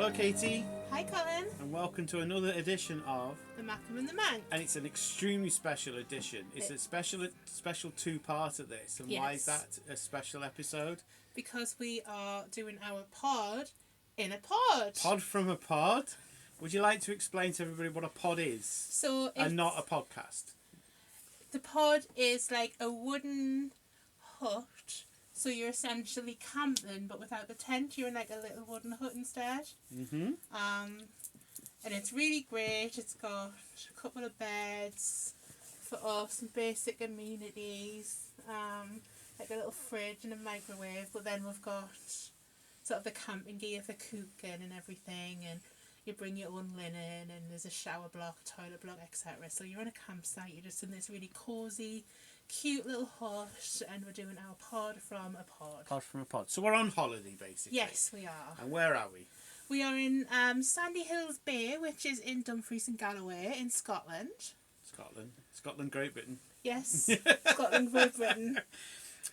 Hello, Katie. Hi, Colin. And welcome to another edition of The Mackem and the Manc. And it's an extremely special edition. It's a special two-part of this. And why is that a special episode? Because we are doing our pod in a pod. Pod from a pod? Would you like to explain to everybody what a pod is? And not a podcast. The pod is like a wooden hut. So you're essentially camping, but without the tent, you're in like a little wooden hut instead. Mm-hmm. And it's really great. It's got a couple of beds for us, some basic amenities, like a little fridge and a microwave. But then we've got sort of the camping gear for cooking and everything, and you bring your own linen, and there's a shower block, toilet block, etc. So you're in a campsite. You're just in this really cosy, cute little hut, and we're doing our pod from a pod. Pod from a pod. So we're on holiday, basically. Yes, we are. And where are we? We are in Sandy Hills Bay, which is in Dumfries and Galloway in Scotland. Scotland, Great Britain. Yes, Scotland, Great Britain.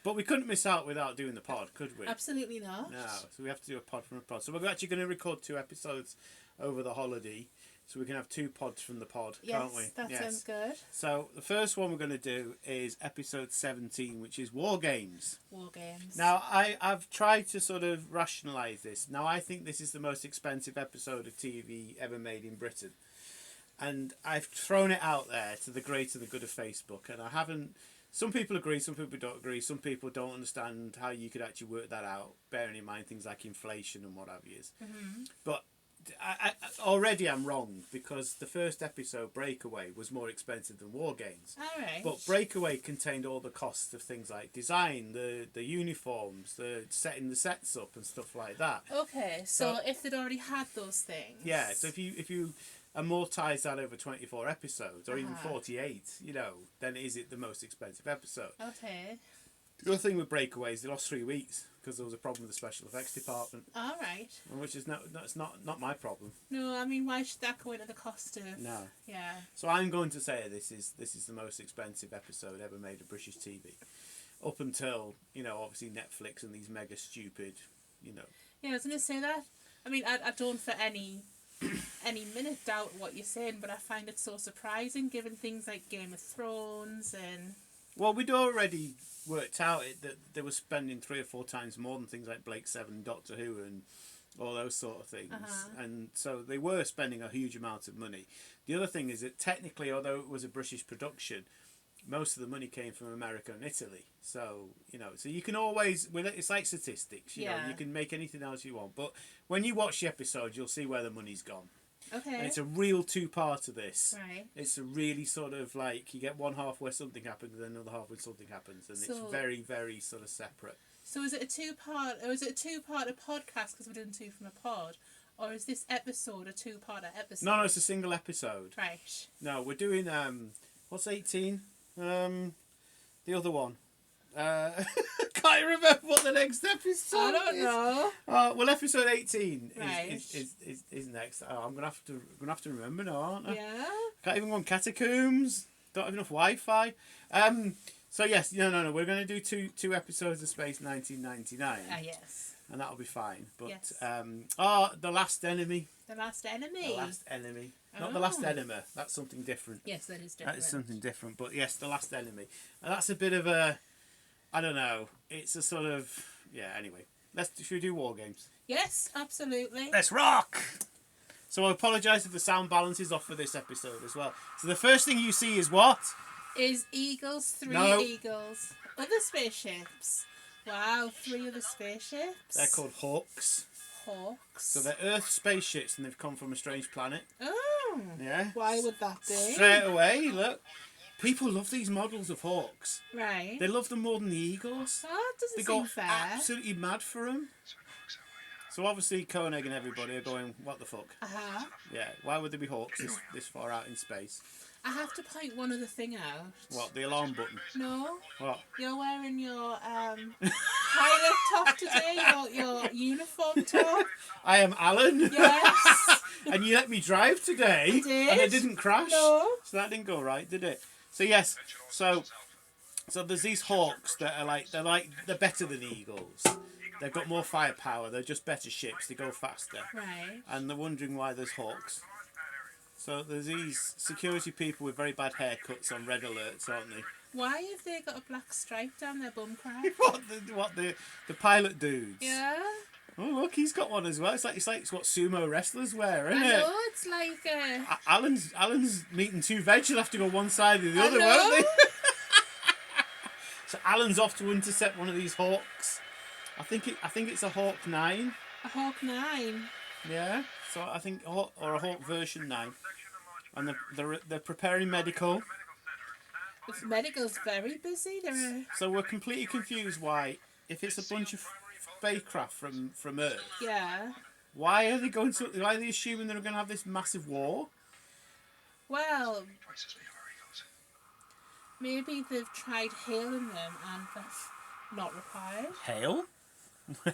But we couldn't miss out without doing the pod, could we? Absolutely not. No, so we have to do a pod from a pod. So we're actually going to record 2 episodes over the holiday, so we can have 2 pods from the pod, can't we? That sounds good. So the first one we're going to do is episode 17, which is War Games. War Games. Now, I've tried to sort of rationalise this. Now, I think this is the most expensive episode of TV ever made in Britain. And I've thrown it out there to the greater the good of Facebook, and I haven't... Some people agree, some people don't agree, some people don't understand how you could actually work that out, bearing in mind things like inflation and what have you. Mm-hmm. But already I'm wrong, because the first episode, Breakaway, was more expensive than War Games. All right. But Breakaway contained all the costs of things like design, the uniforms, the setting the sets up and stuff like that. Okay, so if they'd already had those things. Yeah, so if you amortise that over 24 episodes, or even 48, then is it the most expensive episode? Okay. The other thing with Breakaway is they lost 3 weeks because there was a problem with the special effects department. All right. Which is that's not my problem. No, I mean, why should that go into the cost of... No. Yeah. So I'm going to say this is the most expensive episode ever made of British TV. Up until, obviously Netflix and these mega stupid, Yeah, I was going to say that. I mean, I don't for any minute doubt what you're saying, but I find it so surprising given things like Game of Thrones and... Well, we'd already worked out that they were spending 3 or 4 times more than things like Blake Seven, Doctor Who and all those sort of things. And so they were spending a huge amount of money. The other thing is that technically, although it was a British production, most of the money came from America and Italy. So, so you can always... It's like statistics, you can make anything else you want. But when you watch the episode, you'll see where the money's gone. Okay. And it's a real 2-part of this. Right. It's a really sort of like, you get one half where something happens and then another half where something happens. And it's very, very sort of separate. So is it a 2-part, or is it a 2-part podcast because we're doing 2 from a pod? Or is this episode a 2-part episode? No, it's a single episode. Right. No, we're doing, what's 18? The other one. Can't remember what the next episode I don't know. Well, episode 18 Right. is next. I'm gonna have to remember now, aren't I? Yeah. Can't even go on Catacombs. Don't have enough Wi-Fi. So yes, no. We're gonna do two episodes of Space 1999. Yes. And that'll be fine. But yes. The Last Enemy. The Last Enemy. The Last Enemy. Not The Last Enema. That's something different. Yes, that is different. That is something different. But yes, The Last Enemy. And that's a bit of a... I don't know. It's a sort of... Yeah, anyway. Should we do War Games? Yes, absolutely. Let's rock! So I apologise if the sound balance is off for this episode as well. So the first thing you see is what? Is eagles, 3 No. eagles. Other spaceships. Wow, 3 other spaceships. They're called Hawks. Hawks. So they're Earth spaceships and they've come from a strange planet. Oh. Yeah. Why would that be? Straight away, look. People love these models of Hawks. Right. They love them more than the Eagles. Oh, that doesn't They seem go fair. absolutely mad for them. So obviously Koenig and everybody are going, what the fuck? Yeah, why would there be Hawks this far out in space? I have to point one other thing out. What, the alarm button? No. What? You're wearing your pilot top today, your uniform top. I am Alan. Yes. And you let me drive today. I did. And it didn't crash. No. So that didn't go right, did it? So yes, so there's these Hawks that are they're better than Eagles. they've got more firepower. They're just better ships. They go faster. Right. And they're wondering why there's hawks. So there's these security people with very bad haircuts on red alerts, aren't they? Why have they got a black stripe down their bum crack? what the pilot dudes? Yeah. Oh look, he's got one as well. It's like what sumo wrestlers wear, isn't I it? know, it's like Alan's meeting two veg. You'll have to go one side or the other, know. won't they? So Alan's off to intercept one of these hawks. I think it's a Hawk 9. A Hawk 9. Yeah. So I think or a Hawk version 9, and they're preparing medical. The medical's very busy. So we're completely confused why, if it's a bunch of spacecraft from Earth, Yeah. why are they assuming they're going to have this massive war? Well, maybe they've tried hailing them and that's not required. Hail?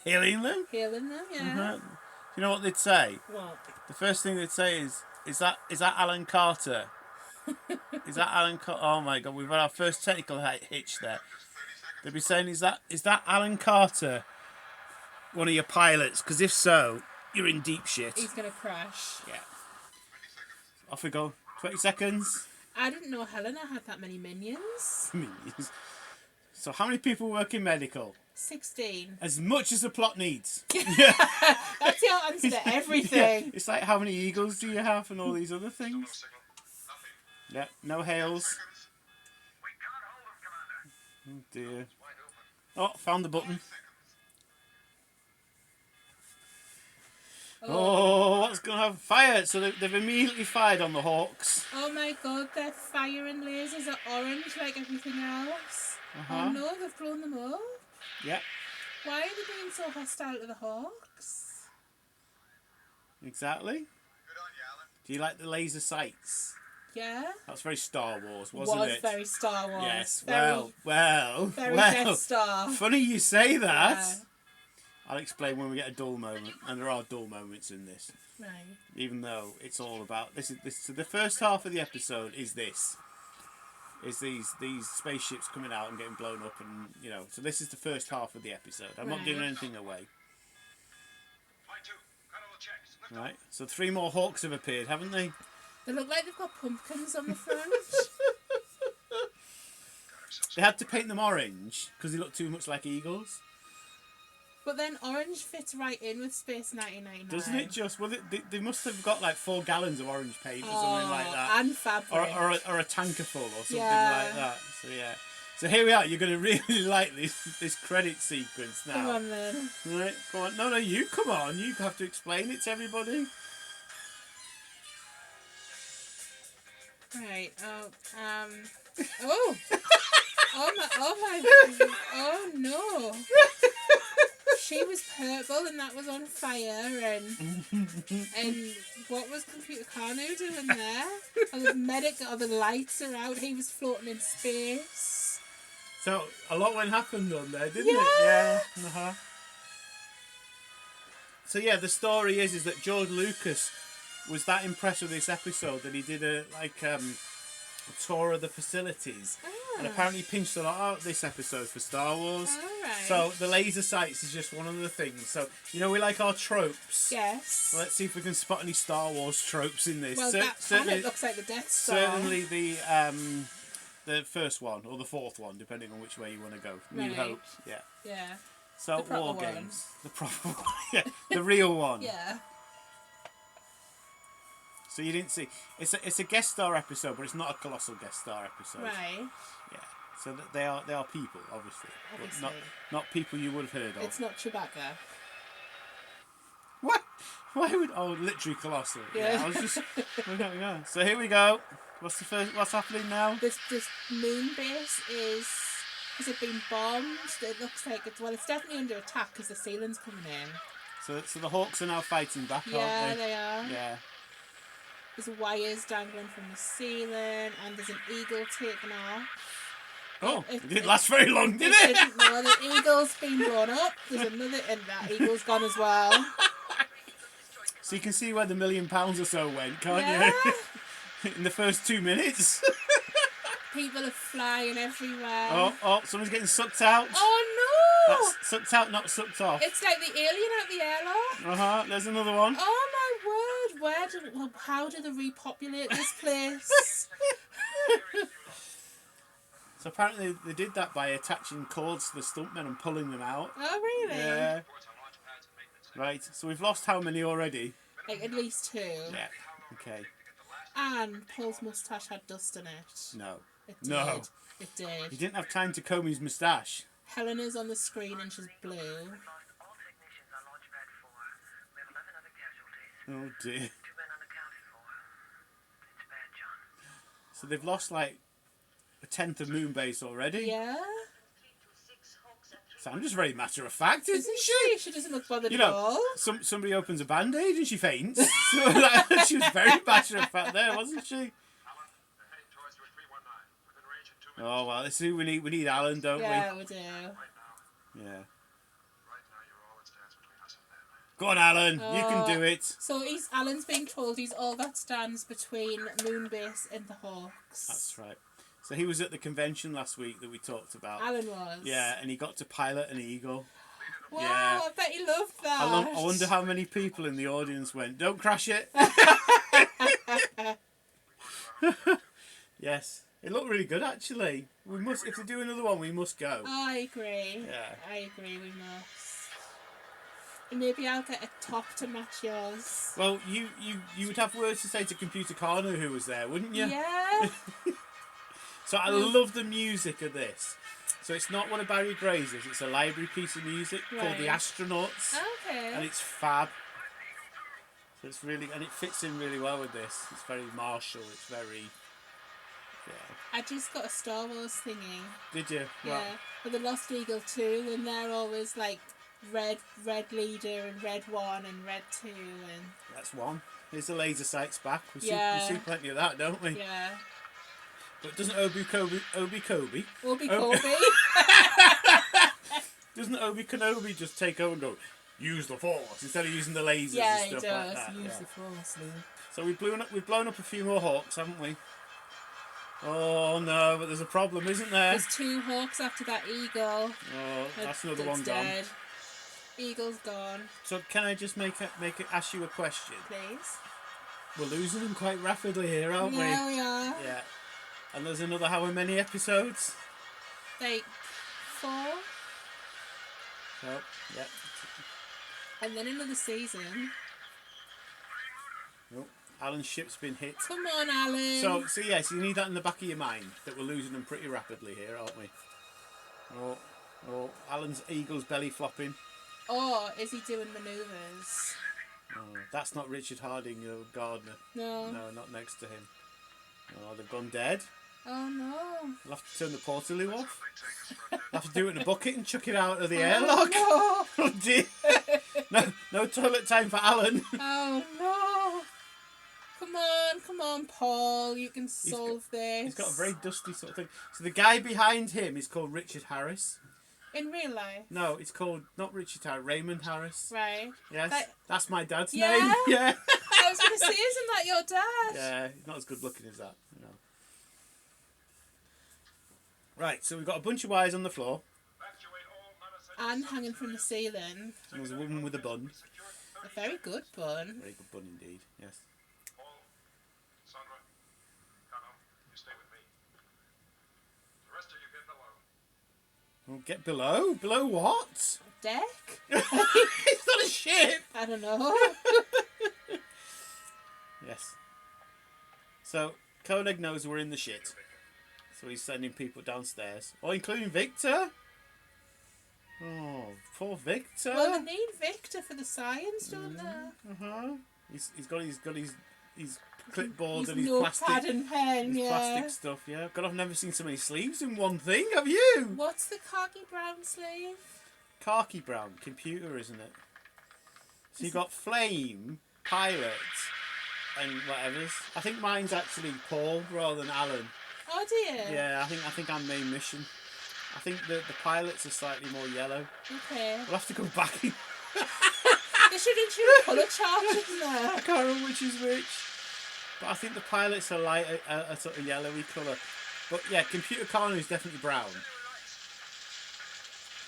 Hailing them? Hailing them, yeah. You know what they'd say? What? The first thing they'd say is that Alan Carter? Is that Alan Carter? Oh my God, we've had our first technical hitch there. They'd be saying, is that Alan Carter, one of your pilots? Because if so, you're in deep shit. He's going to crash. Yeah. Off we go. 20 seconds. I didn't know Helena had that many minions. So how many people work in medical? 16. As much as the plot needs. That's the answer to everything. Yeah. It's like, how many eagles do you have and all these other things? Yeah, no hails. Oh dear. Oh, found the button. Oh, what's going to have fire? So they've immediately fired on the hawks. Oh my God, their fire and lasers are orange like everything else. Oh no, they've blown them up. Yeah. Why are they being so hostile to the hawks? Exactly. Do you like the laser sights? Yeah. That's very Star Wars, wasn't it? Was very Star Wars. Yes. Very Death Star. Funny you say that. Yeah. I'll explain when we get a dull moment, and there are dull moments in this. Right. Even though it's all about this. So the first half of the episode is this. Is these spaceships coming out and getting blown up, and so this is the first half of the episode. I'm not giving anything away. Right, so 3 more hawks have appeared, haven't they? They look like they've got pumpkins on the front. They had to paint them orange because they look too much like eagles. But then orange fits right in with Space 1999. Doesn't it just? Well, they must have got like 4 gallons of orange paint or something like that. And fabric. Or a tanker full or something like that. So yeah. So here we are. You're going to really like this credit sequence now. Come on then. Right, come on. No, you come on. You have to explain it to everybody. Right. Oh no. She was purple and that was on fire and what was Computer Carno doing there? And the lights are out. He was floating in space. So a lot went happened on there, didn't it? Yeah. So yeah, the story is that George Lucas was that impressed with this episode that he did a tour of the facilities, and apparently pinched a lot out of this episode for Star Wars. Alright. So the laser sights is just one of the things. So we like our tropes. Yes. Well, let's see if we can spot any Star Wars tropes in this. Well, that planet looks like the Death Star. Certainly the first one or the fourth one, depending on which way you want to go. New Hope. Yeah. Yeah. So the War one. Games, the proper one. Yeah, the real one. Yeah. So you didn't see it's a guest star episode, but it's not a colossal guest star episode. Right. Yeah. So they are people, obviously. Obviously. But not people you would have heard of. It's not Chewbacca. What? Why would literally colossal? Yeah. I was just yeah. So here we go. What's happening now? This moon base has it been bombed? It looks like it's definitely under attack because the ceiling's coming in. So the Hawks are now fighting back, aren't they? Yeah, they are. Yeah. There's wires dangling from the ceiling, and there's an eagle taken off. Oh, it didn't last very long, did it? Didn't know the eagle's been blown up. There's another, and that eagle's gone as well. So you can see where the £1 million or so went, can't you? In the first 2 minutes. People are flying everywhere. Oh, someone's getting sucked out. Oh That's sucked out, not sucked off. It's like the alien out the airlock. There's another one. Oh my word! How do they repopulate this place? So apparently they did that by attaching cords to the stuntmen and pulling them out. Oh really? Yeah. Right, so we've lost how many already? Like at least 2. Yeah. Okay. And Paul's moustache had dust in it. No. It did. No. It did. He didn't have time to comb his moustache. Helena's on the screen and she's blue. Oh dear. So they've lost like a tenth of Moonbase already. Yeah. Sounds just very matter of fact, isn't she? She doesn't look bothered at all. Somebody opens a band-aid and she faints. So, she was very matter of fact there, wasn't she? Oh well, let's see. We need Alan, don't we? Yeah, we do. Yeah. Go on, Alan. You can do it. So Alan's being told he's all that stands between Moonbase and the Hawks. That's right. So he was at the convention last week that we talked about. Alan was. Yeah, and he got to pilot an eagle. Wow, yeah. I bet he loved that. I wonder how many people in the audience went, "Don't crash it." Yes. It looked really good, actually. We must, if they do another one, we must go. I agree. Yeah. I agree, we must. And maybe I'll get a top to match yours. Well, you would have words to say to Computer Corner who was there, wouldn't you? Yeah. So I love the music of this. So it's not one of Barry Gray's, it's a library piece of music called The Astronauts. Okay. And it's fab. So it's really, and it fits in really well with this. It's very martial, it's very... Yeah. I just got a Star Wars thingy. Did you? Yeah. Well, With the Lost Eagle 2, and they're always like red leader and red 1 and red 2 and... That's one. Here's the laser sights back. We see plenty of that, don't we? Yeah. But doesn't Obi-Kobe... Doesn't Obi-Kenobi just take over and go, use the Force, instead of using the lasers and stuff like that? Use the Force, Luke. So we've blown up a few more Hawks, haven't we? Oh no, but there's a problem, isn't there? There's 2 Hawks after that eagle. Oh, that's another one dead. gone. Eagle's gone. So can I just ask you a question? Please. We're losing them quite rapidly here, aren't we? Yeah, we are. Yeah. And there's another how many episodes? Like 4. Oh, yeah. And then another season. Oh, Alan's ship's been hit. Come on, Alan. So yes, you need that in the back of your mind that we're losing them pretty rapidly here, aren't we? Oh, Alan's eagle's belly flopping. Or is he doing manoeuvres? Oh, that's not Richard Harding, Gardner. No. No, not next to him. Oh, they've gone dead. Oh no. We'll have to turn the portaloo off. We'll have to do it in a bucket and chuck it out of the airlock. No. Oh dear. No toilet time for Alan. Oh no. Come on, Paul. You can solve this. He's got a very dusty sort of thing. So the guy behind him is called Richard Harris. In real life? No, it's called not Richard Harris, Raymond Harris. Right. Yes, that's my dad's Yeah? name. Yeah. I was going to say, isn't that your dad? Yeah, he's not as good looking as that. No. Right, so we've got a bunch of wires on the floor. And hanging from the ceiling. And there's a woman with a bun. A very good bun. Very good bun indeed, yes. Well, get below? Below what? Deck? It's not a ship! I don't know. Yes. So, Koenig knows we're in the shit. So he's sending people downstairs. Oh, including Victor? Oh, poor Victor. Well, they need Victor for the science, don't they? Uh-huh. He's got his clipboard and his his plastic notepad and pen, his plastic stuff, yeah. God, I've never seen so many sleeves in one thing, have you? What's the khaki brown sleeve? Khaki brown, computer, isn't it? So you got Flame, Pilot, and whatever's. I think mine's actually Paul rather than Alan. Oh dear. Yeah, I think I'm main mission. I think the pilots are slightly more yellow. Okay. We'll have to go back in. They should include colour charts in there. I can't remember which is which. But I think the pilots are light, a sort of yellowy colour. But yeah, Computer Corner is definitely brown.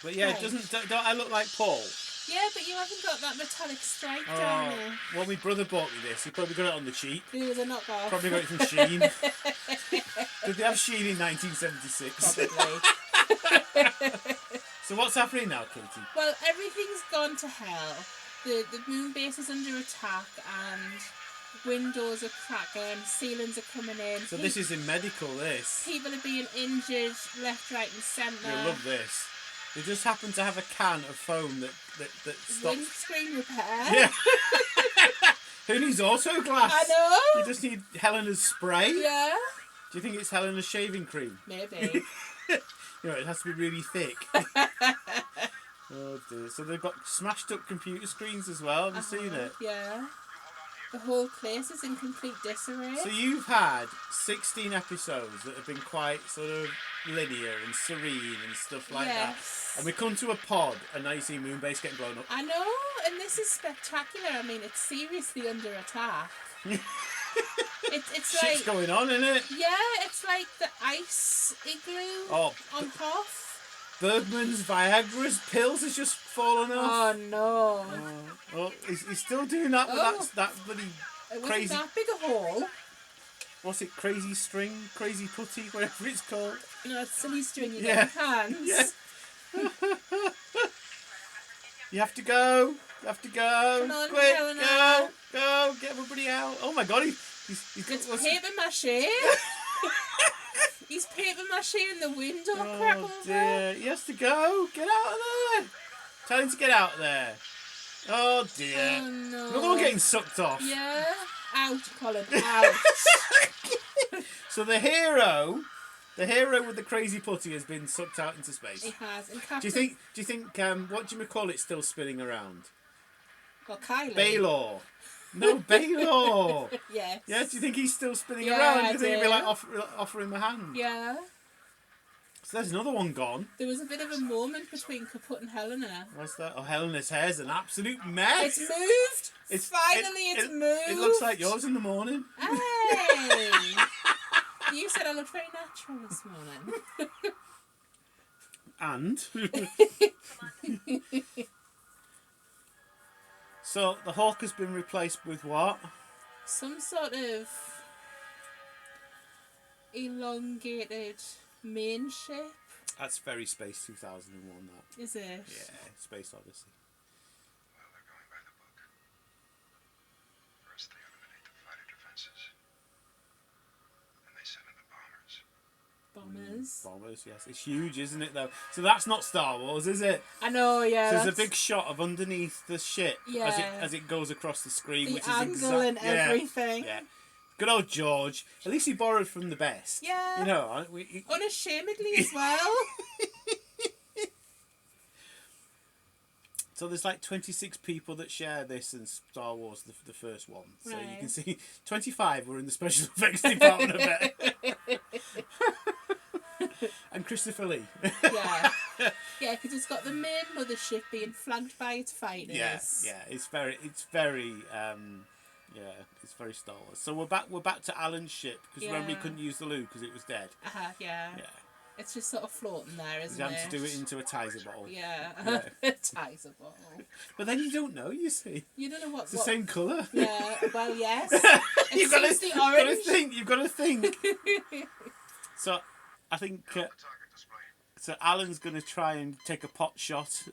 But yeah, Right. don't I look like Paul? Yeah, but you haven't got that metallic stripe Oh, down there. well, my brother bought me this. He probably got it on the cheap. It was a knockoff. Probably got it from Shein. Did they have Shein in 1976? Probably. So what's happening now, Katie? Well, everything's gone to hell. The Moonbase is under attack and windows are cracking, ceilings are coming in. So this is in medical, this. People are being injured left, right and centre. You'll love this. They just happen to have a can of foam that stops... Windscreen repair. Yeah. Who needs auto glass? I know. You just need Helena's spray? Yeah. Do you think it's Helena's shaving cream? Maybe. You know, it has to be really thick. Oh dear. So they've got smashed up computer screens as well. Have you seen it? Yeah. The whole place is in complete disarray. So you've had 16 episodes that have been quite sort of linear and serene and stuff like that. And we come to a pod and now you see Moonbase getting blown up. I know, and this is spectacular. I mean, it's seriously under attack. It's Shit's like going on, isn't it? yeah, it's like the ice igloo on Hoth. Bergman's Viagra's pills has just fallen off. Oh no! Oh, he's still doing that, but that bloody It wasn't crazy. that big a hole. What's it? Crazy string, crazy putty, whatever it's called. No, it's silly string you Yeah. get in hands. Yeah. You have to go. You have to go. Come on, quick, Helena. go, get everybody out. Oh my god, he's It's what's paper mache. He's paper mache in the window crack Oh over. dear, he has to go. Get out of there. Tell him to get out of there. Oh dear. Oh no! Another one getting sucked off. Yeah, out, Colin, out. So the hero with the crazy putty has been sucked out into space. He has. And Do Captain... you think what do you call it still spinning around? Well, Kylie. Baylor. No, Baylor. Yes. Yeah, do you think he's still spinning Yeah, around? Do I you think he'd be do. like offer him a hand? Yeah. So there's another one gone. There was a bit of a moment between Kaput and Helena. What's that? Oh, Helena's hair's an absolute mess. It's moved. It's Finally, moved. It looks like yours in the morning. Hey. You said I looked very natural this morning. And so the Hawk has been replaced with what? Some sort of elongated main ship. That's very Space 2001. That Is it? yeah, Space Odyssey. Well, they're going by the book. First, they eliminate the fighter defenses. Then they send in the bombers. Bombers. Bombers, yes. It's huge, isn't it, though? So that's not Star Wars, is it? I know, yeah. So there's a big shot of underneath the ship Yeah. as it goes across the screen, the which angle is and everything. Yeah. Good old George. At least he borrowed from the best. Yeah. You know, Unashamedly as well. So there's like 26 people that share this and Star Wars, the first one. So you Right. can see 25 were in the special effects department of it. And Christopher Lee. Yeah. Yeah, because it's got the main mothership being flanked by its fighters. Yeah. It's very it's very Star Wars. So we're back to Alan's ship because remember he Yeah. couldn't use the loo because it was dead. Yeah. Yeah. It's just sort of floating there, He's isn't it? having to do it into a Tizer bottle. Yeah. Yeah. Ties a bottle. But then you don't know, you see. You don't know what... It's the same colour. Yeah, well, yes. You've got It's to the orange. think. You've got to think. So I think The target display. so. Alan's going to try and take a pot shot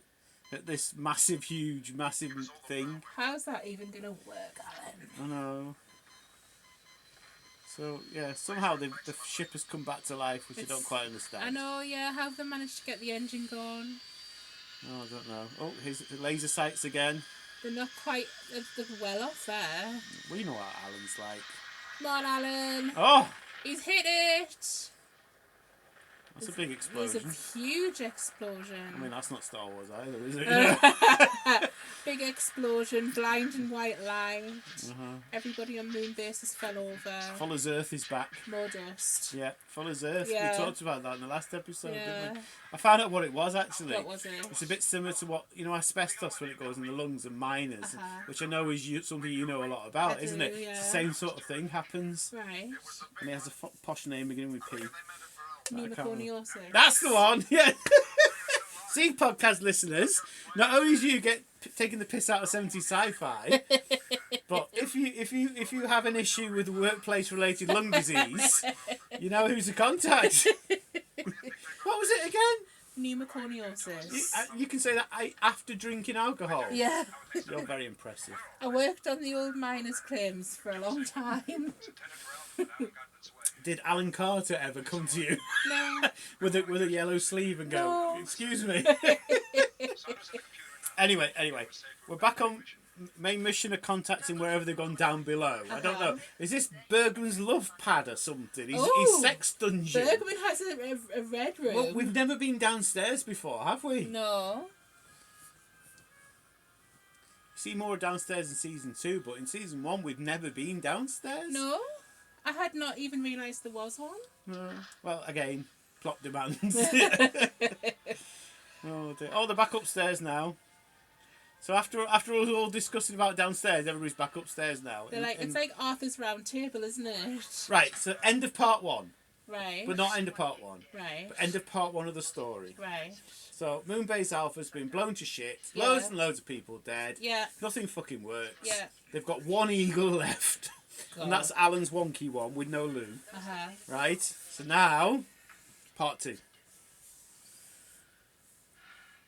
at this massive thing. How's that even going to work, Alan? I know. So yeah, somehow the ship has come back to life, which I don't quite understand. I know, yeah. How have they managed to get the engine going? Oh, I don't know. Oh, his laser sights again. They're not quite... They're well off there. We know what Alan's like. Come on, Alan. Oh, He's hit it. that's a big There's explosion. a huge explosion. I mean, that's not Star Wars either, is it? Big explosion, blinding white light. Uh-huh. Everybody on Moonbase has fell over. Fuller's Earth is back. More dust. Yeah, Fuller's Earth. Yeah. We talked about that in the last episode, didn't Yeah. we? I found out what it was actually. What was it? It's a bit similar to what asbestos when it goes in the lungs and miners, Uh-huh. which I know is something you know a lot about, I isn't do, it? yeah. It's the same sort of thing happens, Right. and it has a posh name beginning with P. Pneumoconiosis. That's the one. Yeah. See, podcast listeners, not only do you get taking the piss out of 70s sci-fi, but if you have an issue with workplace-related lung disease, you know who's to contact. What was it again? Pneumoconiosis. You can say that after drinking alcohol. Yeah. You're very impressive. I worked on the old miners' claims for a long time. Did Alan Carter ever come to you? No. with a yellow sleeve and go, No. excuse me? Anyway, we're back on main mission of contacting wherever they've gone down below. I don't know. Is this Bergman's love pad or something? His sex dungeon. Bergman has a red room. Well, we've never been downstairs before, have we? No. See more downstairs in season 2, but in season 1 we've never been downstairs. No. I had not even realised there was one. No. Well, again, plot demands. Oh, dear. Oh, they're back upstairs now. So after all discussing about downstairs, everybody's back upstairs now. They're it's like Arthur's Round Table, isn't it? Right, so end of part 1. Right. But not end of part 1. Right. But end of part 1 of the story. Right. So Moonbase Alpha's been blown to shit. Yeah. Loads and loads of people dead. Yeah. Nothing fucking works. Yeah. They've got one eagle left. God. And that's Alan's wonky one with no loo. Uh-huh. Right? So now, part 2.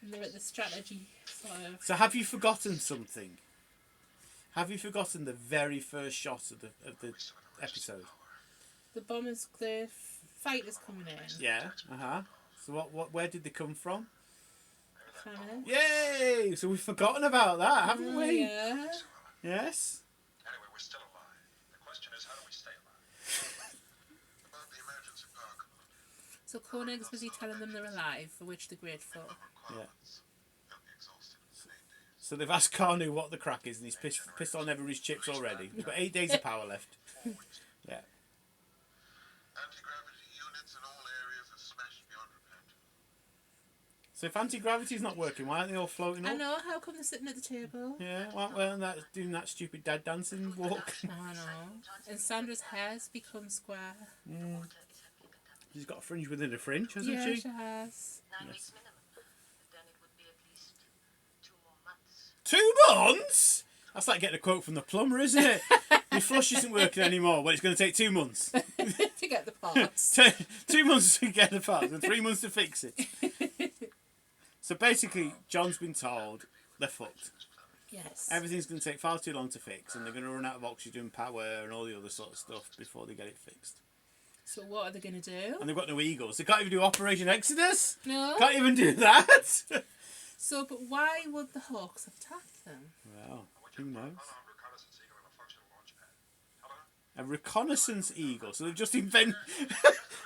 And they're at the strategy sort of... So have you forgotten something? Have you forgotten the very first shot of the episode? The fighters coming in. Yeah. So where did they come from? Famine. Yay! So we've forgotten about that, haven't we? Yeah. Yes. Anyway, we're still alive. The question is, how do we stay alive? About the emergency power command. So Koenig's busy telling them they're alive, for which they're grateful. Yeah. They'll be exhausted within 8 days. So they've asked Carnu what the crack is, and he's pissed on everybody's chips already. We've got 8 days of power left. Yeah. Anti-gravity units in all areas are smashed beyond repair. So if anti-gravity's not working, why aren't they all floating up? I know, how come they're sitting at the table? Yeah, well, that's doing that stupid dad dancing walk. I know. And Sandra's hair's become square. She's got a fringe within a fringe, hasn't Yeah, she? she has. 9 weeks minimum. Then it would be at least 2 more months. 2 months? That's like getting a quote from the plumber, isn't it? Your flush isn't working anymore, but it's going to take 2 months. To get the parts. 2 months to get the parts and 3 months to fix it. So basically, John's been told they're fucked. Yes. Everything's going to take far too long to fix, and they're going to run out of oxygen power and all the other sort of stuff before they get it fixed. So what are they going to do? And they've got no eagles. They can't even do Operation Exodus. No. Can't even do that. So, but why would the Hawks have attacked them? Well, who knows? Unarmed reconnaissance eagle and a functional launch pad. Helena? A reconnaissance eagle. So they've just invented...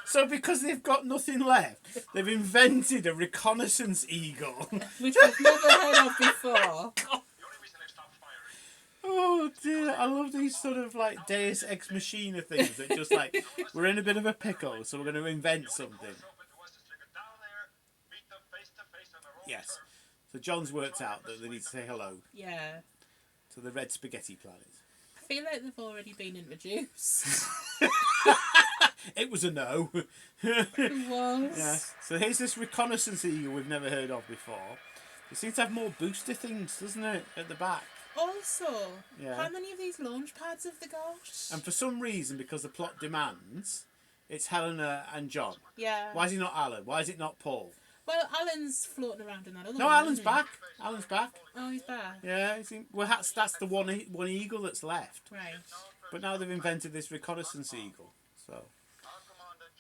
So because they've got nothing left, they've invented a reconnaissance eagle. Which we've never heard of before. The only reason they stopped firing. Oh dear, I love these sort of like Deus Ex Machina things that just like, we're in a bit of a pickle, so we're going to invent something. Yes. So John's worked out that they need to say hello Yeah. to the red spaghetti planet. I feel like they've already been introduced. It was a no. It was. Yeah. So here's this reconnaissance eagle we've never heard of before. It seems to have more booster things, doesn't it, at the back? Also, Yeah. how many of these launch pads have they got? And for some reason, because the plot demands, it's Helena and John. Yeah. Why is he not Alan? Why is it not Paul? Well, Alan's floating around in that other No, one, Alan's isn't he? back. Alan's back. Oh, he's back. Yeah, well, that's the one eagle that's left. Right. But now they've invented this reconnaissance eagle. So,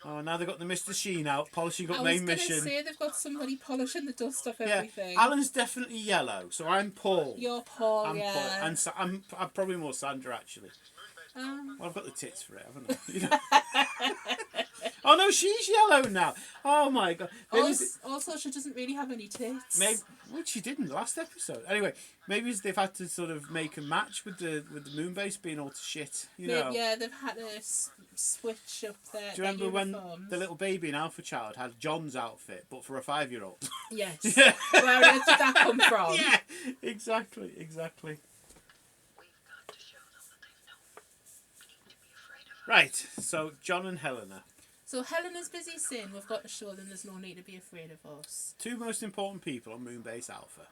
oh, now they've got the Mr. Sheen out polishing up I was main going to mission. say they've got somebody polishing the dust off Yeah, everything. Alan's definitely yellow, so I'm Paul. You're Paul, I'm yeah. Paul, and I'm probably more Sandra actually. Um, Well, I've got the tits for it, haven't I? You know? Oh no, she's yellow now. Oh my god. also, she doesn't really have any tits. Maybe well, she did in the last episode. Anyway, maybe they've had to sort of make a match with the Moonbase being all to shit. You know. Yeah, they've had to switch up their Do you remember when uniforms. the little baby in Alpha Child had John's outfit, but for a 5-year-old? Yes. Where on earth did that come from? Yeah, exactly. We've got to show them that they've no need to be afraid of us. Right, so John and Helena. So Helena's busy saying we've got to show them there's no need to be afraid of us. Two most important people on Moonbase Alpha.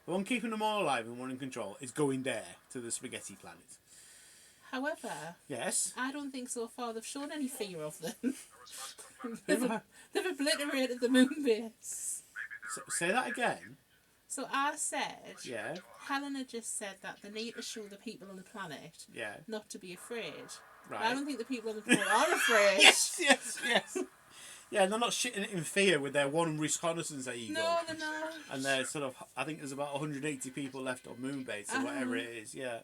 The one keeping them all alive and one in control is going there to the spaghetti planet. However, Yes. I don't think so far they've shown any fear of them. they've obliterated the Moonbase. Say that again. So I said, Yeah. Helena just said that they need to show the people on the planet Yeah. not to be afraid. Right. I don't think the people on the planet are afraid. Yes. Yeah, they're not shitting it in fear with their one reconnaissance eagle. No, they're not. And they're sort of, I think there's about 180 people left on Moonbase or whatever it is, yeah.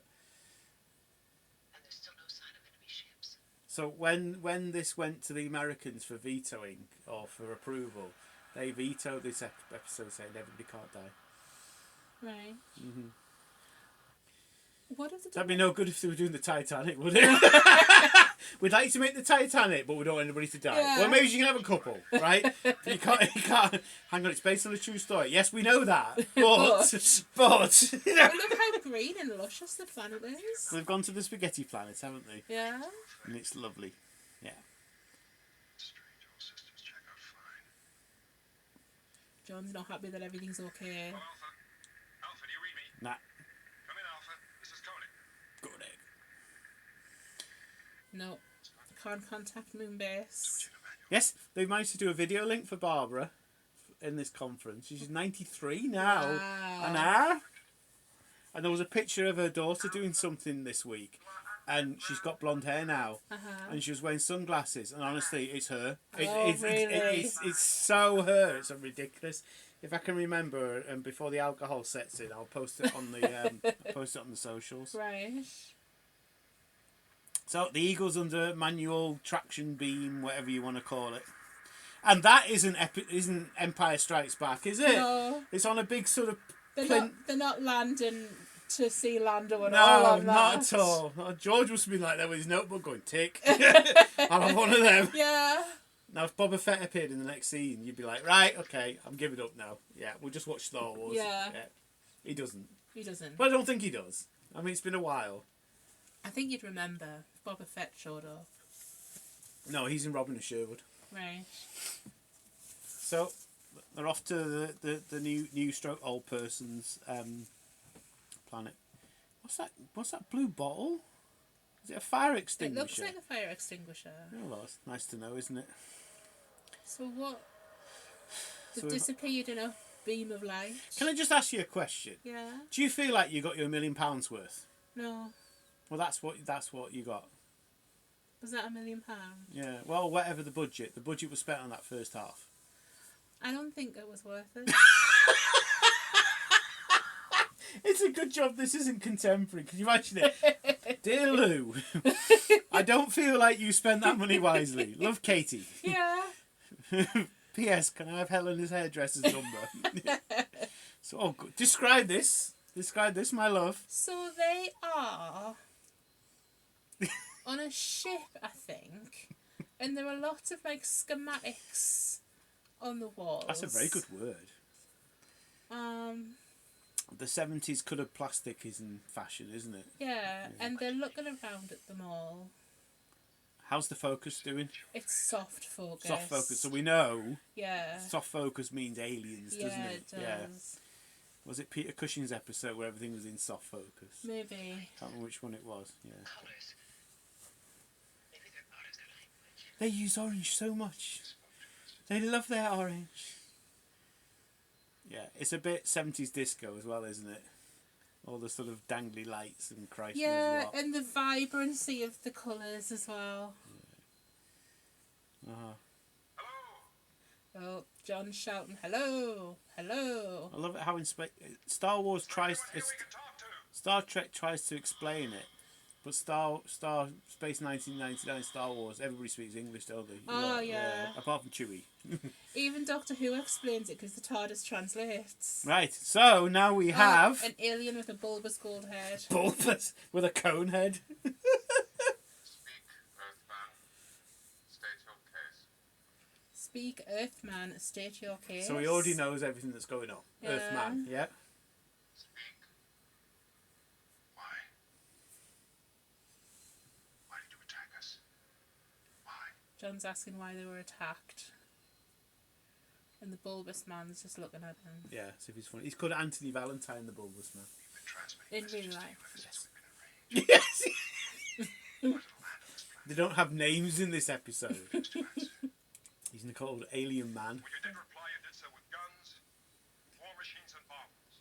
And there's still no sign of enemy ships. So when this went to the Americans for vetoing or for approval, they vetoed this episode saying everybody can't die. Right. Mm-hmm. What if they That'd be no good if they were doing the Titanic, would it? We'd like to make the Titanic, but we don't want anybody to die. Yeah. Well, maybe you can have a couple, right? But you can't. Hang on, it's based on a true story. Yes, we know that, but you know, Look how green and luscious the planet is. they've gone to the spaghetti planet, haven't they? Yeah. And it's lovely. Yeah. Strange, all systems check out fine. John's not happy that everything's okay. Oh, Alpha. Alpha, do you read me? Nah. Come in, Alpha. This is Colin. Good egg. No. Can't contact Moonbase. Yes, they've managed to do a video link for Barbara in this conference. She's 93 now. Wow. An hour. And there was a picture of her daughter doing something this week. And she's got blonde hair now. Uh-huh. And she was wearing sunglasses. And honestly, it's her. Really? It's so her. It's ridiculous. If I can remember, and before the alcohol sets in, I'll post it on the socials. Right. So the Eagle's under manual traction beam, whatever you want to call it, and that isn't Empire Strikes Back, is it? No. It's on a big sort of They're not landing to see Lando and no, all of that. not at all. Oh, George must have been like that with his notebook going tick. I'll have one of them. Yeah. Now, if Boba Fett appeared in the next scene, you'd be like, right, okay, I'm giving up now. Yeah, we'll just watch Star Wars. Yeah. He doesn't. He doesn't. Well, I don't think he does. I mean, it's been a while. I think you'd remember if Boba Fett showed up. No, he's in Robin of Sherwood. Right. So they're off to the new stroke old person's planet. What's that blue bottle? Is it a fire It extinguisher? looks like a fire extinguisher. Oh, well, that's nice to know, isn't it? So what? They've So disappeared in a beam of light. can I just ask you a question? Yeah. Do you feel like you got your £1 million worth? No. Well, that's what you got. Was that £1 million? Yeah. Well, whatever the budget was spent on that first half. I don't think it was worth it. It's a good job this isn't contemporary. Can you imagine it? Dear Lou, I don't feel like you spent that money wisely. Love, Katie. Yeah. P.S. Can I have Helena's hairdresser's number? So, describe this. Describe this, my love. So they are on a ship, I think, and there are lots of like schematics on the walls. That's a very good word. The 70s coloured plastic is in fashion, isn't it? Yeah, and they're looking around at them all. How's the focus doing? It's soft focus. Soft focus. So we know Yeah. soft focus means aliens, doesn't Yeah, it? it does. Was it Peter Cushing's episode where everything was in soft focus? Maybe. Can't remember which one it was. Yeah. Colors. Maybe they're part of their language. They use orange so much. They love their orange. Yeah, it's a bit 70s disco as well, isn't it? All the sort of dangly lights and Christ knows Yeah, what. and the vibrancy of the colours as well. Uh-huh. Hello? Oh, John's shouting, hello, hello. I love it how Star Wars tries... Anyone here we can talk to? Star Trek tries to explain it, but Space 1999 Star Wars, everybody speaks English, don't they? Oh, yeah. Apart from Chewie. Even Doctor Who explains it because the TARDIS translates. Right, so now we have An alien with a bulbous gold head. Bulbous with a cone head. Speak, Earthman. State your case. Speak, Earthman, state your case. So he already knows everything that's going on. Yeah. Earthman, yeah? Speak. Why? Why did you attack us? Why? John's asking why they were attacked. And the bulbous man's just looking at him. Yeah, see if he's funny. He's called Anthony Valentine, the bulbous man. In real life. Yes. They don't have names in this episode. He's called Alien Man. When you did reply, you did so with guns, war machines, and bombs.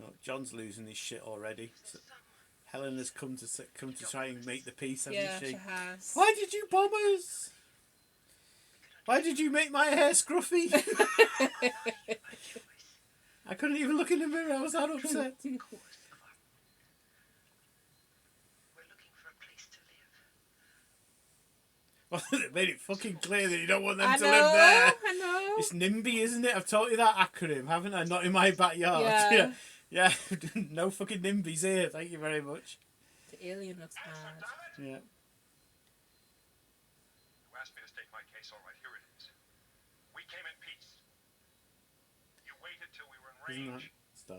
Oh, John's losing his shit already. So Helena's come to try and make the peace, hasn't she? She has. Why did you bomb us? Why did you make my hair scruffy? I couldn't even look in the mirror. I was that upset. We're looking for a place to live. Well, they made it fucking clear that you don't want them I to know, live there. I know. It's NIMBY, isn't it? I've taught you that acronym, haven't I? Not in my backyard. Yeah. Yeah. No fucking NIMBYs here. Thank you very much. The alien looks mad. Yeah. You asked me to state my case. All right, here it is. We came in peace. You waited till we were in Isn't that range. Star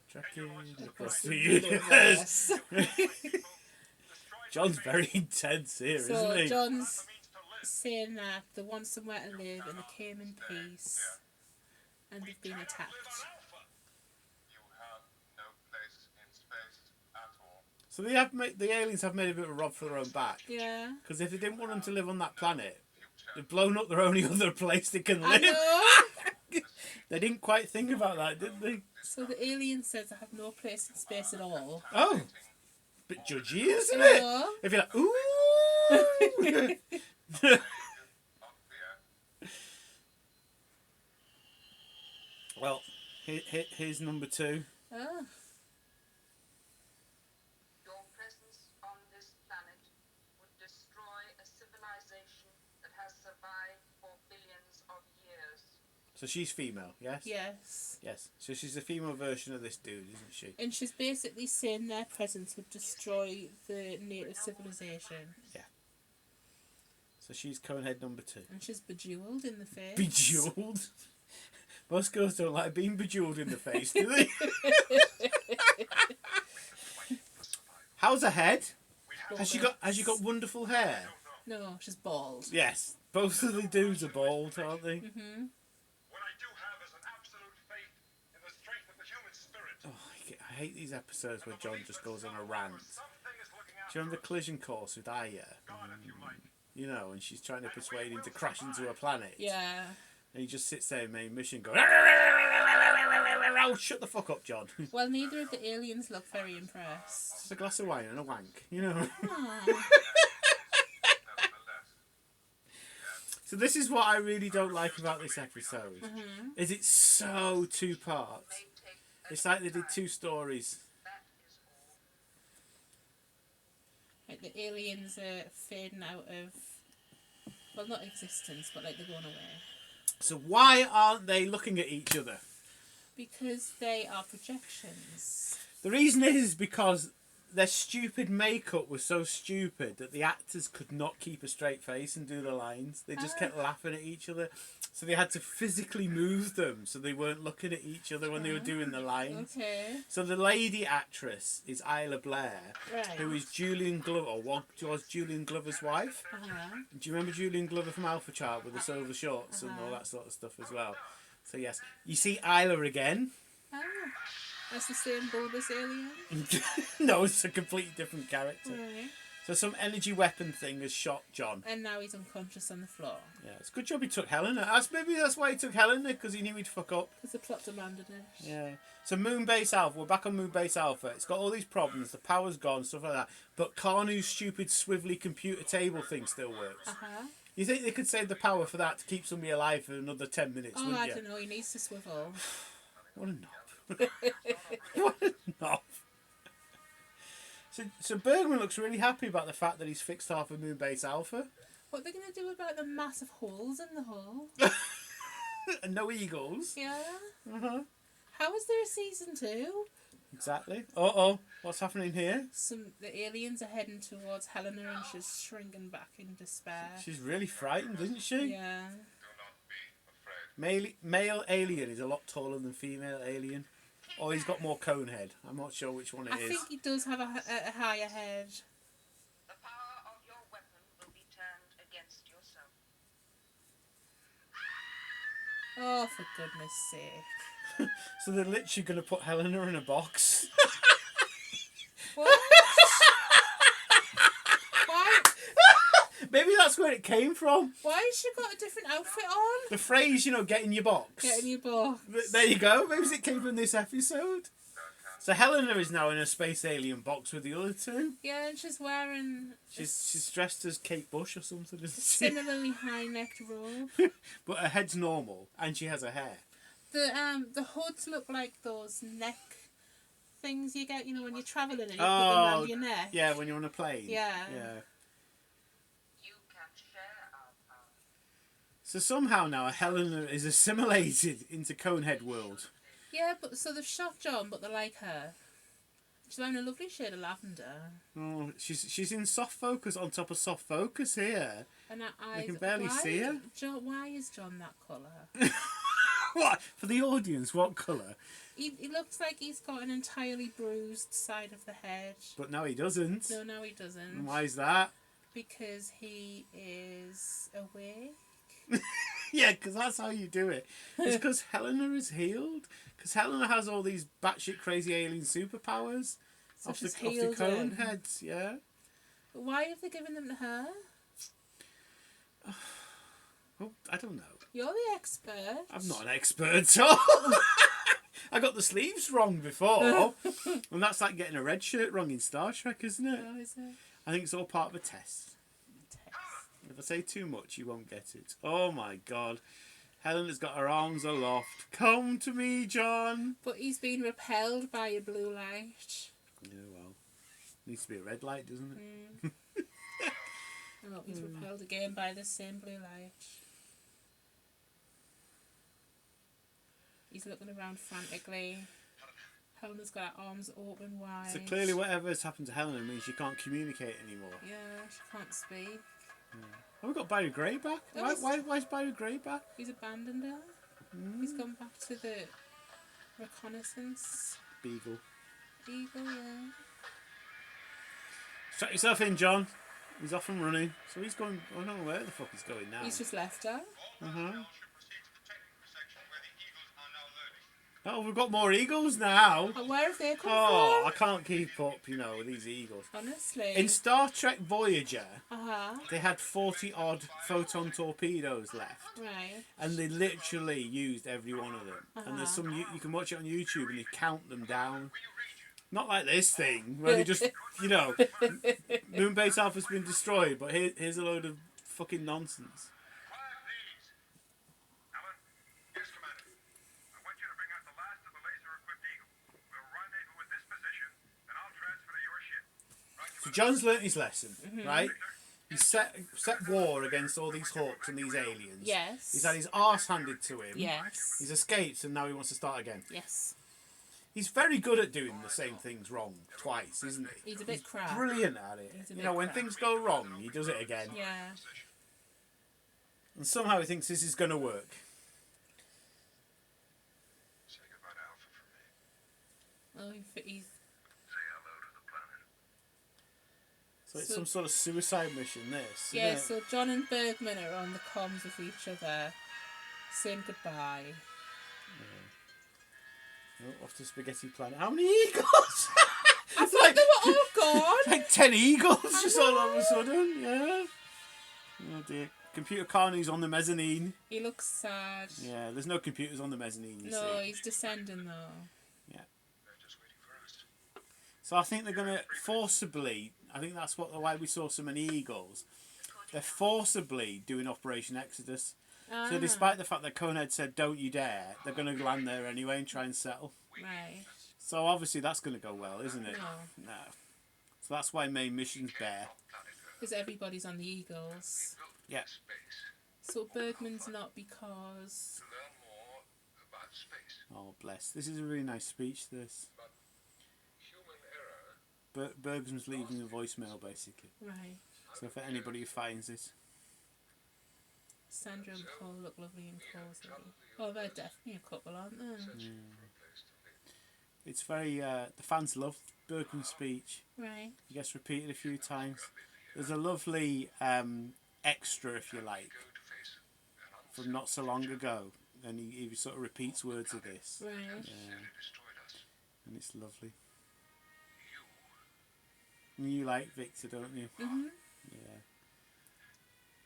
Trekking across the Universe. universe? John's very intense here, So isn't he? John's saying that they want somewhere to live and they came in peace and they've been attacked. You have no place in space at all. So the aliens have made a bit of a rob for their own back. Yeah. Because if they didn't want them to live on that planet, they've blown up their only other place they can I live. know. They didn't quite think about that, did they? So the alien says I have no place in space at all. Oh, bit judgy, isn't I it? know. If you're like, ooh. Well, here's number 2. Oh. Your presence on this planet would destroy a civilization that has survived for billions of years. So she's female, yes? Yes. Yes. So she's the female version of this dude, isn't she? And she's basically saying their presence would destroy the native civilization. Yeah. So she's conehead number 2. And she's bejeweled in the face. Bejeweled? Most girls don't like being bejeweled in the face, do they? How's her head? Has she got wonderful hair? No, she's bald. Yes. Both of the dudes are bald, aren't they? Mm-hmm. What I do have is an absolute faith in the strength of the human spirit. Oh, I hate these episodes where John just goes on a rant. Do you remember the collision course with Aya? You know, and she's trying to persuade him to crash into a planet. Yeah. And he just sits there in main mission going, shut the fuck up, John. Well, neither of the aliens look very impressed. Just a glass of wine and a wank, you know. So this is what I really don't like about this episode. Is it's so 2 parts. It's like they did 2 stories. Like the aliens are fading out of, well, not existence, but like they're going away. So why aren't they looking at each other? Because they are projections. The reason is because their stupid makeup was so stupid that the actors could not keep a straight face and do the lines. They just kept laughing at each other. So they had to physically move them so they weren't looking at each other when they were doing the lines. Okay. So the lady actress is Isla Blair, Right. who is Julian Glover, or was Julian Glover's wife. Uh-huh. Do you remember Julian Glover from Alpha Child with the silver shorts and all that sort of stuff as well? So yes, you see Isla again. Ah, that's the same bulbous alien? No, it's a completely different character. Right. So some energy weapon thing has shot John. And now he's unconscious on the floor. Yeah, it's a good job he took Helena. Maybe that's why he took Helena, because he knew he'd fuck up. Because the plot demanded it. Yeah. So Moonbase Alpha, we're back on Moonbase Alpha. It's got all these problems, the power's gone, stuff like that. But Carnu's stupid swivelly computer table thing still works. Uh-huh. You think they could save the power for that to keep somebody alive for another 10 minutes, Oh, wouldn't I you? don't know. He needs to swivel. What a knob. What a knob. So Bergman looks really happy about the fact that he's fixed half of Moonbase Alpha. What are they going to do about the massive holes in the hull? And no eagles. Yeah. Uh-huh. How is there a season 2? Exactly. Uh-oh. What's happening here? The aliens are heading towards Helena and she's shrinking back in despair. She's really frightened, isn't she? Yeah. Male alien is a lot taller than female alien. Or he's got more cone head. I'm not sure which one it I is. think he does have a higher head. The power of your weapon will be turned against yourself. Oh, for goodness sake. So they're literally going to put Helena in a box. What? Why? Maybe that's where it came from. Why has she got a different outfit on? The phrase, get in your box. Get in your box. There you go. Maybe it came from this episode. So Helena is now in a space alien box with the other two. Yeah, and she's wearing She's dressed as Kate Bush or something, isn't she? similarly high-necked robe. But her head's normal and she has her hair. The hoods look like those neck things you get, when you're travelling and you put them around your neck. Yeah, when you're on a plane. Yeah. You can share our power. So somehow now Helena is assimilated into Conehead world. Yeah, but so they've shot John, but they're like her. She's wearing a lovely shade of lavender. Oh, she's in soft focus on top of soft focus here. And her eyes. You can barely see her. John, why is John that colour? What? For the audience, what colour? He looks like he's got an entirely bruised side of the head. But no, he doesn't. No, he doesn't. And why is that? Because he is awake. Yeah, because that's how you do it. It's because Helena is healed. Because Helena has all these batshit crazy alien superpowers So off the she's healed cone him. heads, yeah. But why have they given them to her? Well, I don't know. You're the expert. I'm not an expert at all. I got the sleeves wrong before. And that's like getting a red shirt wrong in Star Trek, isn't it? Oh, is it? I think it's all part of a test. If I say too much, you won't get it. Oh my god. Helena's got her arms aloft. Come to me, John. But he's been repelled by a blue light. Yeah, well. Needs to be a red light, doesn't it? Oh, he's repelled again by the same blue light. He's looking around frantically. Helena's got her arms open wide. So clearly whatever has happened to Helena means she can't communicate anymore. Yeah, she can't speak. Have we got Barry Gray back? Why is Barry Gray back? He's abandoned her. He's gone back to the reconnaissance. Beagle. Eagle, yeah. Strap yourself in, John. He's off and running. So he's going... I don't know where the fuck he's going now. He's just left her. Oh, we've got more eagles now. And where have they come Oh, I from? can't keep up, with these eagles. Honestly. In Star Trek Voyager, Uh-huh. they had 40-odd photon torpedoes left. Right. And they literally used every one of them. And there's some... You can watch it on YouTube and you count them down. Not like this thing, where they just, Moonbase Alpha's been destroyed, but here's a load of fucking nonsense. Quiet, please. Alan? Yes, Commander. I want you to bring out the last of the laser-equipped Eagle. We'll rendezvous at this position, and I'll transfer to your ship. Right, So John's learnt his lesson, right? He's set war against all these hawks and these aliens. Yes. He's had his arse handed to him. Yes. He's escaped and now he wants to start again. Yes. He's very good at doing the same things wrong twice, isn't he? He's a bit crap. Brilliant at it. He's a bit When crap. things go wrong, he does it again. Yeah. And somehow he thinks this is going to work. Say goodbye to Alpha for me. Oh, he's... Say hello to the planet. So it's So- some sort of suicide mission, this. Yeah, isn't it? so John and Bergman are on the comms with each other, saying goodbye. Oh, off to Spaghetti Planet. How many eagles? I thought they were all gone. Like 10 eagles just all of a sudden, yeah. Oh dear. Computer Carney's on the mezzanine. He looks sad. Yeah, there's no computers on the mezzanine, you No, see. he's descending though. They're just waiting for us. So I think they're going to forcibly, I think that's why we saw so many eagles. They're forcibly doing Operation Exodus. So despite the fact that Conehead said, don't you dare, they're going to land there anyway and try and settle. Right. So obviously that's going to go well, isn't it? No. No. So that's why main mission's bare. Because everybody's on the Eagles. Yeah. Space. So Bergman's not because... To learn more about space. Oh, bless. This is a really nice speech, this. Human error. Bergman's leaving a voicemail, basically. Right. So for anybody who finds it. Sandra and Paul look lovely and cosy. Oh, they're definitely a couple, aren't they? It's very, the fans love Bergman's speech. Right. It gets repeated a few times. There's a lovely extra, if you like, from not so long ago. and he sort of repeats words of this. Right. Yeah, Nearly destroyed us. and it's lovely. You And you like Victor, don't you? Mhm. Yeah.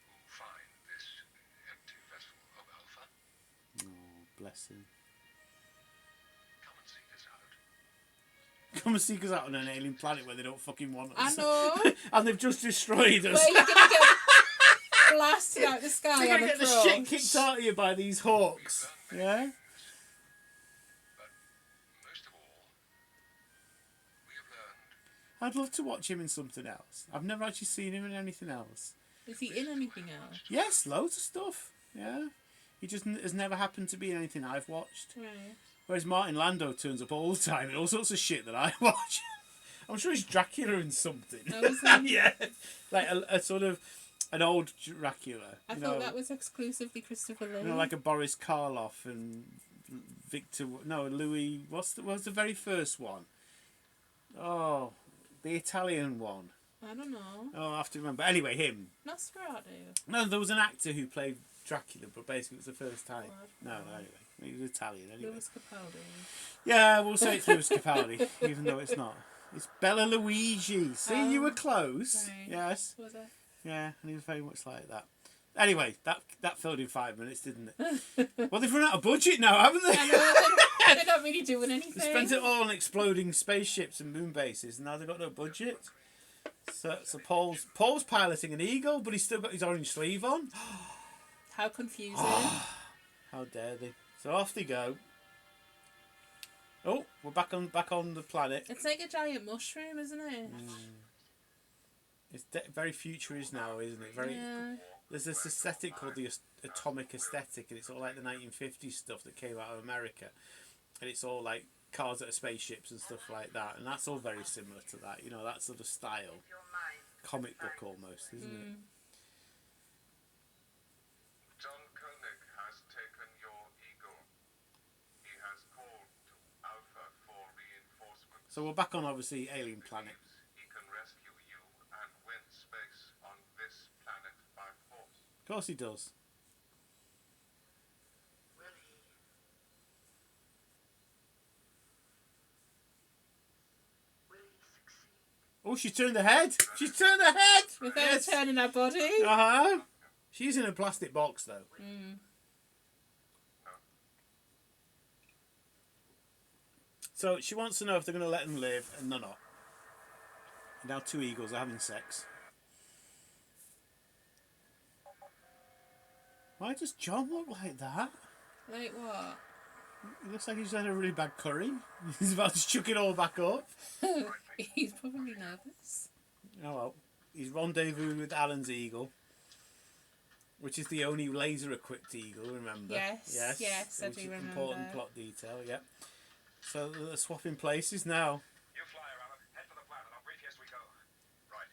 who find this empty vessel of Alpha, Oh, bless him. come and seek us out. Come and seek us out on an alien planet where they don't fucking want I us. know. And they've just destroyed us. Where you're gonna get blasted out the sky You're on gonna a get the shit kicked out of you by these hawks. Yeah? But most of all, we have learned I'd love to watch him in something else. I've never actually seen him in anything else. Is he in anything else? Yes, loads of stuff. Yeah. He just has never happened to be in anything I've watched. Right. Whereas Martin Landau turns up all the time in all sorts of shit that I watch. I'm sure he's Dracula in something. Oh, is he? Yeah. Like a sort of an old Dracula. I thought that was exclusively Christopher Lee. You know, like a Boris Karloff and Victor... No, Louis... What's the very first one? Oh, the Italian one. I don't know. Oh, I have to remember. Anyway, him. Nosferatu. No, there was an actor who played Dracula, but basically it was the first time. What? No, anyway. He was Italian, anyway. Louis Capaldi. Yeah, we'll say it's Louis Capaldi, even though it's not. It's Bella Luigi. See, you were close. Right. Yes. Was it? Yeah, and he was very much like that. Anyway, that filled in 5 minutes, didn't it? Well, they've run out of budget now, haven't they? I know, they're not really doing anything. They spent it all on exploding spaceships and moon bases, and now they've got no budget. So Paul's piloting an Eagle, but he's still got his orange sleeve on. How confusing. How dare they? So off they go. Oh, we're back on the planet. It's like a giant mushroom, isn't it? It's very futurist now, isn't it? Very. Yeah. There's this aesthetic called the atomic aesthetic, and it's all like the 1950s stuff that came out of America, and it's all like cars that are spaceships and stuff like that, and that's all very similar to that. You know, that sort of style, Your mind. comic book almost, isn't it? John Koenig has taken your Eagle. He has called to Alpha for reinforcements. So we're back on obviously alien planet. He can rescue you and win space on this planet by force. Of course he does. Will he? Will he succeed? Oh, she turned her head. She's turned her head. Without Yes. turning her body. Uh-huh. She's in a plastic box though. So she wants to know if they're going to let them live, and they're not. Now 2 eagles are having sex. Why does John look like that? Like what? He looks like he's had a really bad curry. He's about to chuck it all back up. He's probably nervous. Oh well. He's rendezvoused with Alan's eagle, which is the only laser-equipped eagle, remember? Yes, yes, I which do is an remember. important plot detail, yeah. So they're swapping places now. You fly her, Alan. Head for the planet. I'll brief you as we go. Right.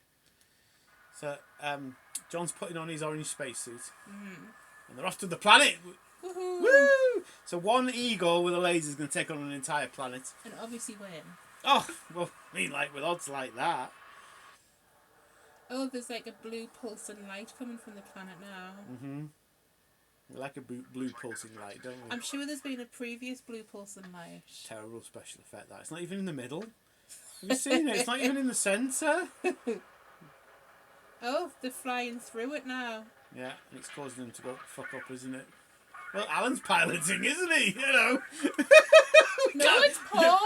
So John's putting on his orange spacesuit, and they're off to the planet. Woohoo! Woo! So one eagle with a laser is going to take on an entire planet. And obviously win. Oh, well, I mean, like with odds like that. Oh, there's like a blue pulsing light coming from the planet now. We like a blue pulsing light, don't we? I'm sure there's been a previous blue pulsing light. Terrible special effect that. It's not even in the middle. Have you seen it? It's not even in the centre. Oh, they're flying through it now. Yeah, and it's causing them to go fuck up, isn't it? Well, Alan's piloting, isn't he? You know. No, it's Paul.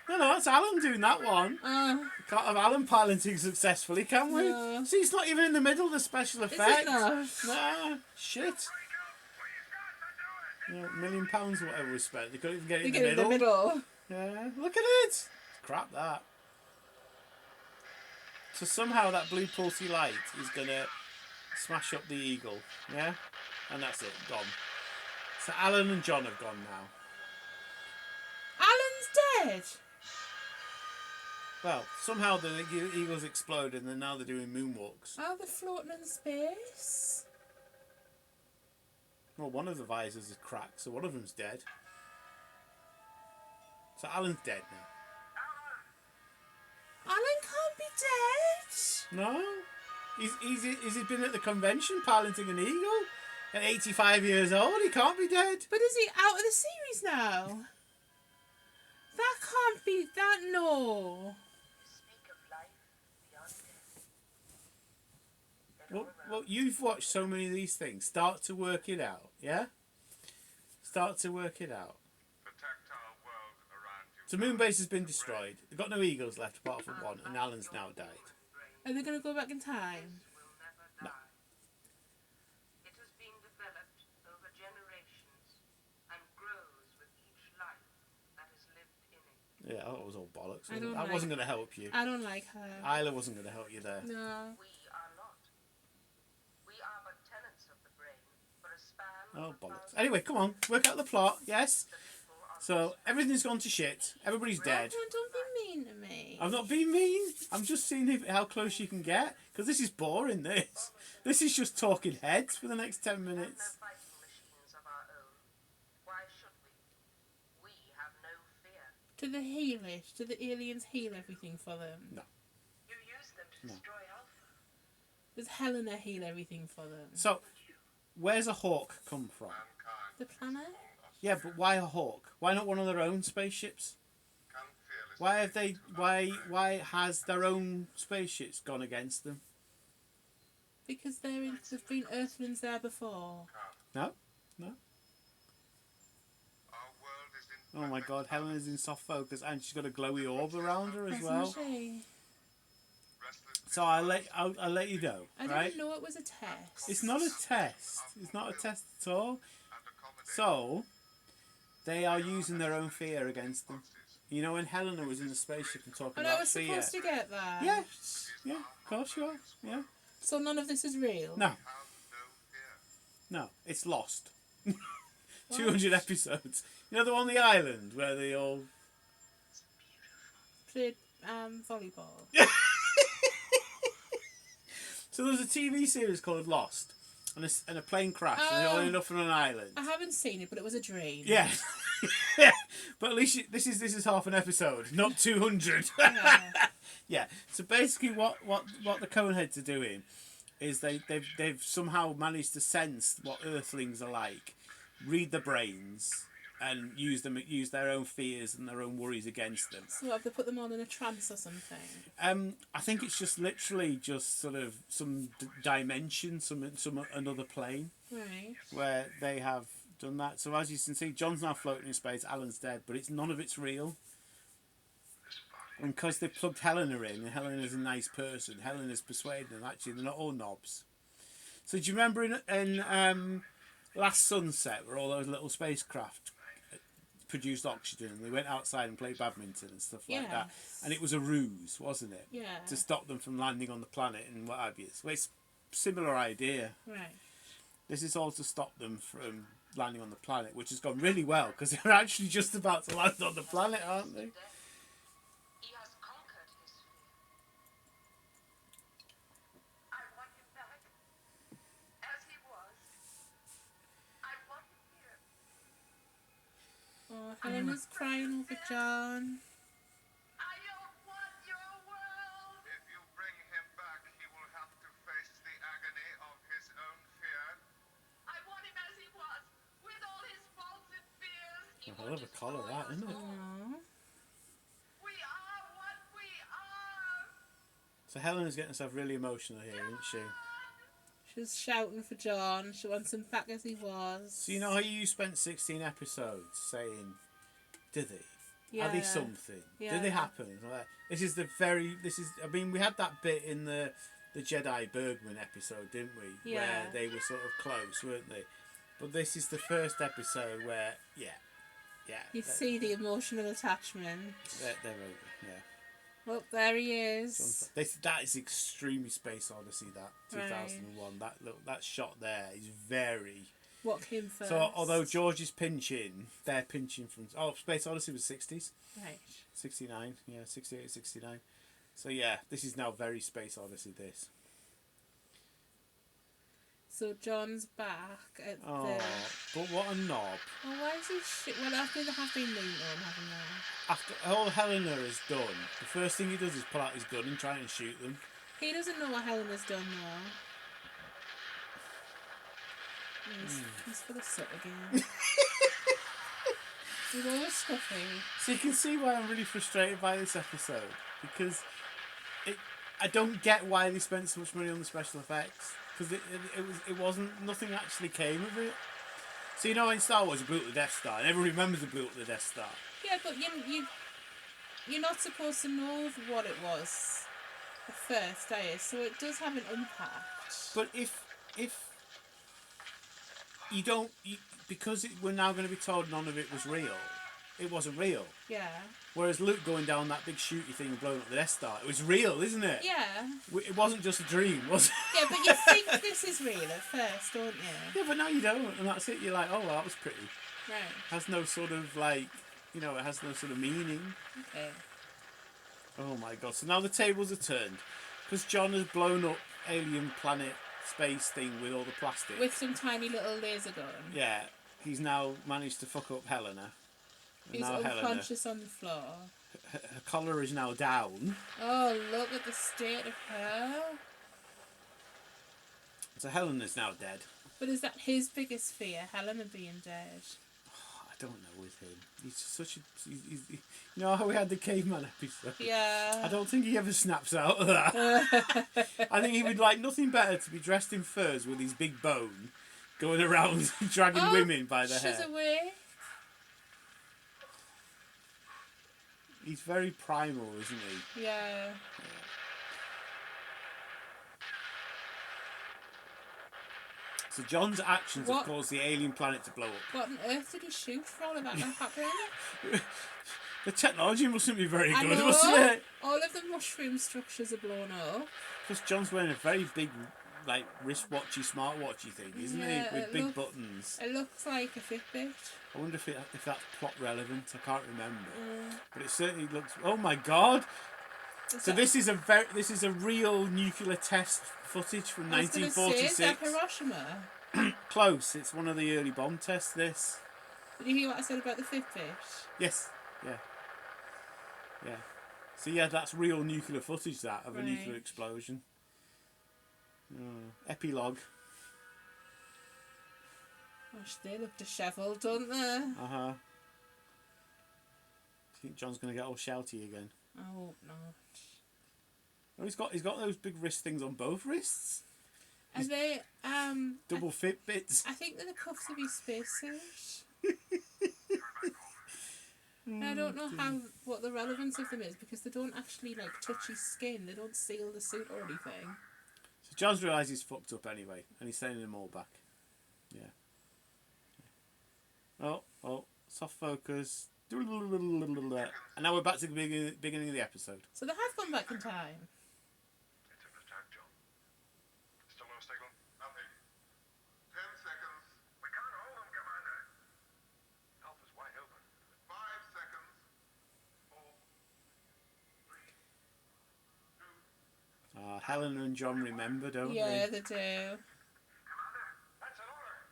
No, it's Alan doing that one. Oh, Can't have Alan piloting successfully, can we? No. See, it's not even in the middle of the special is effect. it not? Nah, shit. Yeah, £1 million or whatever was spent. They couldn't even get it They in get the in middle. the middle. Yeah, look at it. It's crap, that. So somehow that blue pulsy light is going to smash up the eagle. Yeah? And that's it. Gone. So Alan and John have gone now. Alan's dead. Well, somehow the eagles exploded and then now they're doing moonwalks. Oh, they're floating in space. Well, one of the visors is cracked, so one of them's dead. So Alan's dead now. Alan can't be dead. No? He's been at the convention piloting an eagle. At 85 years old, he can't be dead. But is he out of the series now? That can't be that. No. Speak of life beyond death. Then all Well, you've watched so many of these things. Start to work it out, yeah? Start to work it out. Protect our world around you. So Moonbase has been destroyed. They've got no eagles left apart from one, and Alan's now died. Are they going to go back in time? will never die. It has been developed over generations and grows with each life that is lived in it. Yeah, that was all bollocks. I don't That like- wasn't going to help you. I don't like her. Isla wasn't going to help you there. No. We are not. We are but tenants of the brain for a span Oh, of bollocks. 1,000 Anyway, come on. Work out the plot, yes? the people on So, everything's gone to shit. Everybody's dead. Don't be mean to me. I'm not being mean. I'm just seeing how close you can get. Because this is boring, this. This is just talking heads for the next 10 We have no minutes. fighting machines of our own. Why should we? We have no fear. Do they heal it? Do the aliens heal everything for them? No. You use them to No. destroy Alpha. Does Helena heal everything for them? So, where's a hawk come from? The planet? Yeah, but why a hawk? Why not one of their own spaceships? Why have they? Why has their own spaceships gone against them? Because there've been Earthlings there before. No, no. Our world is in Oh my God, Helena's in soft focus, and she's got a glowy orb around her as Isn't well. she? restless. So I'll let you know, I right? didn't know it was a test. It's not a test. It's not a test at all. And accommodate So they are using their own fear against them. You know, when Helena was in the spaceship and talking And I about was fear. supposed to get that. Yeah, yeah, of course you are. Yeah. So none of this is real? No, have no fear. no, it's lost. 200 episodes. You know the one on the island where they all. Played volleyball. So there's a TV series called Lost, and a plane crash, and they all Oh. end up on an island. I haven't seen it, but it was a dream. Yeah. Yeah. But at least this is half an episode, not 200. Yeah. Yeah. So basically, what the coneheads are doing is they've somehow managed to sense what Earthlings are like, read the brains, and use their own fears and their own worries against them. So have they put them all in a trance or something? I think it's just literally just sort of some dimension, some another plane Right. where they have done that. So as you can see, John's now floating in space. Alan's dead, but none of it's real. And because they plugged Helena in, and Helena's a nice person, Helena's persuading them. Actually, they're not all knobs. So do you remember in Last Sunset, where all those little spacecraft produced oxygen, and they went outside and played badminton and stuff like that, Yes. and it was a ruse, wasn't it? Yeah. To stop them from landing on the planet and what have you. So it's a similar idea. Right. This is all to stop them from landing on the planet, which has gone really well because they're actually just about to land on the planet, aren't they? He has conquered his fear. I want him back. As he was. I want him here. Oh, Helena's crying over John. I don't want your world. If you bring him back, he will have to face the agony of his own fear. I want him as he was, with all his faults and fears. He Oh, I love a collar, that, isn't it? Aww. We are what we are. So Helena's getting herself really emotional here, isn't she? She's shouting for John. She wants him back as he was. So you know how you spent 16 episodes saying, "Did they? Yeah. Are they something? Yeah. Did they happen?" And all that. I mean, we had that bit in the Jedi Bergman episode, didn't we? Yeah. Where they were sort of close, weren't they? But this is the first episode where, yeah. You see the emotional attachment. They're over, yeah. Well, there he is. That is extremely Space Odyssey. That 2001. That shot there is very. What came first? So although George is pinching, they're pinching from. Oh, Space Odyssey was 60s, Right. 69. Yeah, 68, 69. So yeah, this is now very Space Odyssey. This. So John's back at Oh, the... but what a knob! Oh, why is he Well, after they have been mean to him, haven't they? After all Helena has done, the first thing he does is pull out his gun and try and shoot them. He doesn't know what Helena's done, though. He's for the soot again. He's always stuffy. So you can see why I'm really frustrated by this episode, because I don't get why they spent so much money on the special effects, because it wasn't, nothing actually came of it. So you know in Star Wars, you blew up the Death Star, and everyone remembers they blew up the Death Star. Yeah, but you're not supposed to know what it was at first, are you? So it does have an impact. But if you don't, because we're now going to be told none of it was real, it wasn't real. Yeah. Whereas Luke going down that big shooty thing and blowing up the Death Star, it was real, isn't it? Yeah. It wasn't just a dream, was it? Yeah, but you think this is real at first, don't you? Yeah, but now you don't, and that's it. You're like, oh, well, that was pretty. Right. Has no sort of like, it has no sort of meaning. Okay. Oh my god! So now the tables are turned because John has blown up alien planet space thing with all the plastic. With some tiny little laser gun. Yeah, he's now managed to fuck up Helena. And He's now unconscious on the floor. Her collar is now down. Oh, look at the state of her. So Helena's now dead. But is that his biggest fear, Helena being dead? I don't know with him. He's such a... you know how we had the caveman episode? Yeah. I don't think he ever snaps out of that. I think he would like nothing better to be dressed in furs with his big bone going around dragging women by the hair. She's away. He's very primal, isn't he? Yeah. So John's actions have caused the alien planet to blow up. What on earth did he shoot for all of that to happen? The technology mustn't be very I good, know. mustn't it? All of the mushroom structures are blown up. Because John's wearing a very big, like, wristwatchy, smartwatchy thing, isn't he? With big buttons. It looks like a Fitbit. I wonder if that's plot relevant. I can't remember. But it certainly looks... Oh my god! So this is a real nuclear test footage from 1946. Say, is that Hiroshima? Close. It's one of the early bomb tests, this. Did you hear what I said about the Fitbit? Yes. Yeah. Yeah. So yeah, that's real nuclear footage, that, of a nuclear explosion. Epilogue. Gosh, they look dishevelled, don't they? Uh-huh. Do you think John's going to get all shouty again? I hope not. Oh, he's got those big wrist things on both wrists. Are they Double Fitbits. I think they're the cuffs of his spacesuit. I don't know what the relevance of them is, because they don't actually like touch his skin. They don't seal the suit or anything. So John's realised he's fucked up anyway, and he's sending them all back. Yeah. Oh, soft focus. And now we're back to the beginning of the episode. So they have gone back in time. It's in attack, John. Still no signal? Nothing. 10 seconds. We can't hold him, Commander. Alpha's wide open. 5 seconds. 4, 3, 2. Helena and John remember, don't they? Yeah, they do. Commander, that's an order.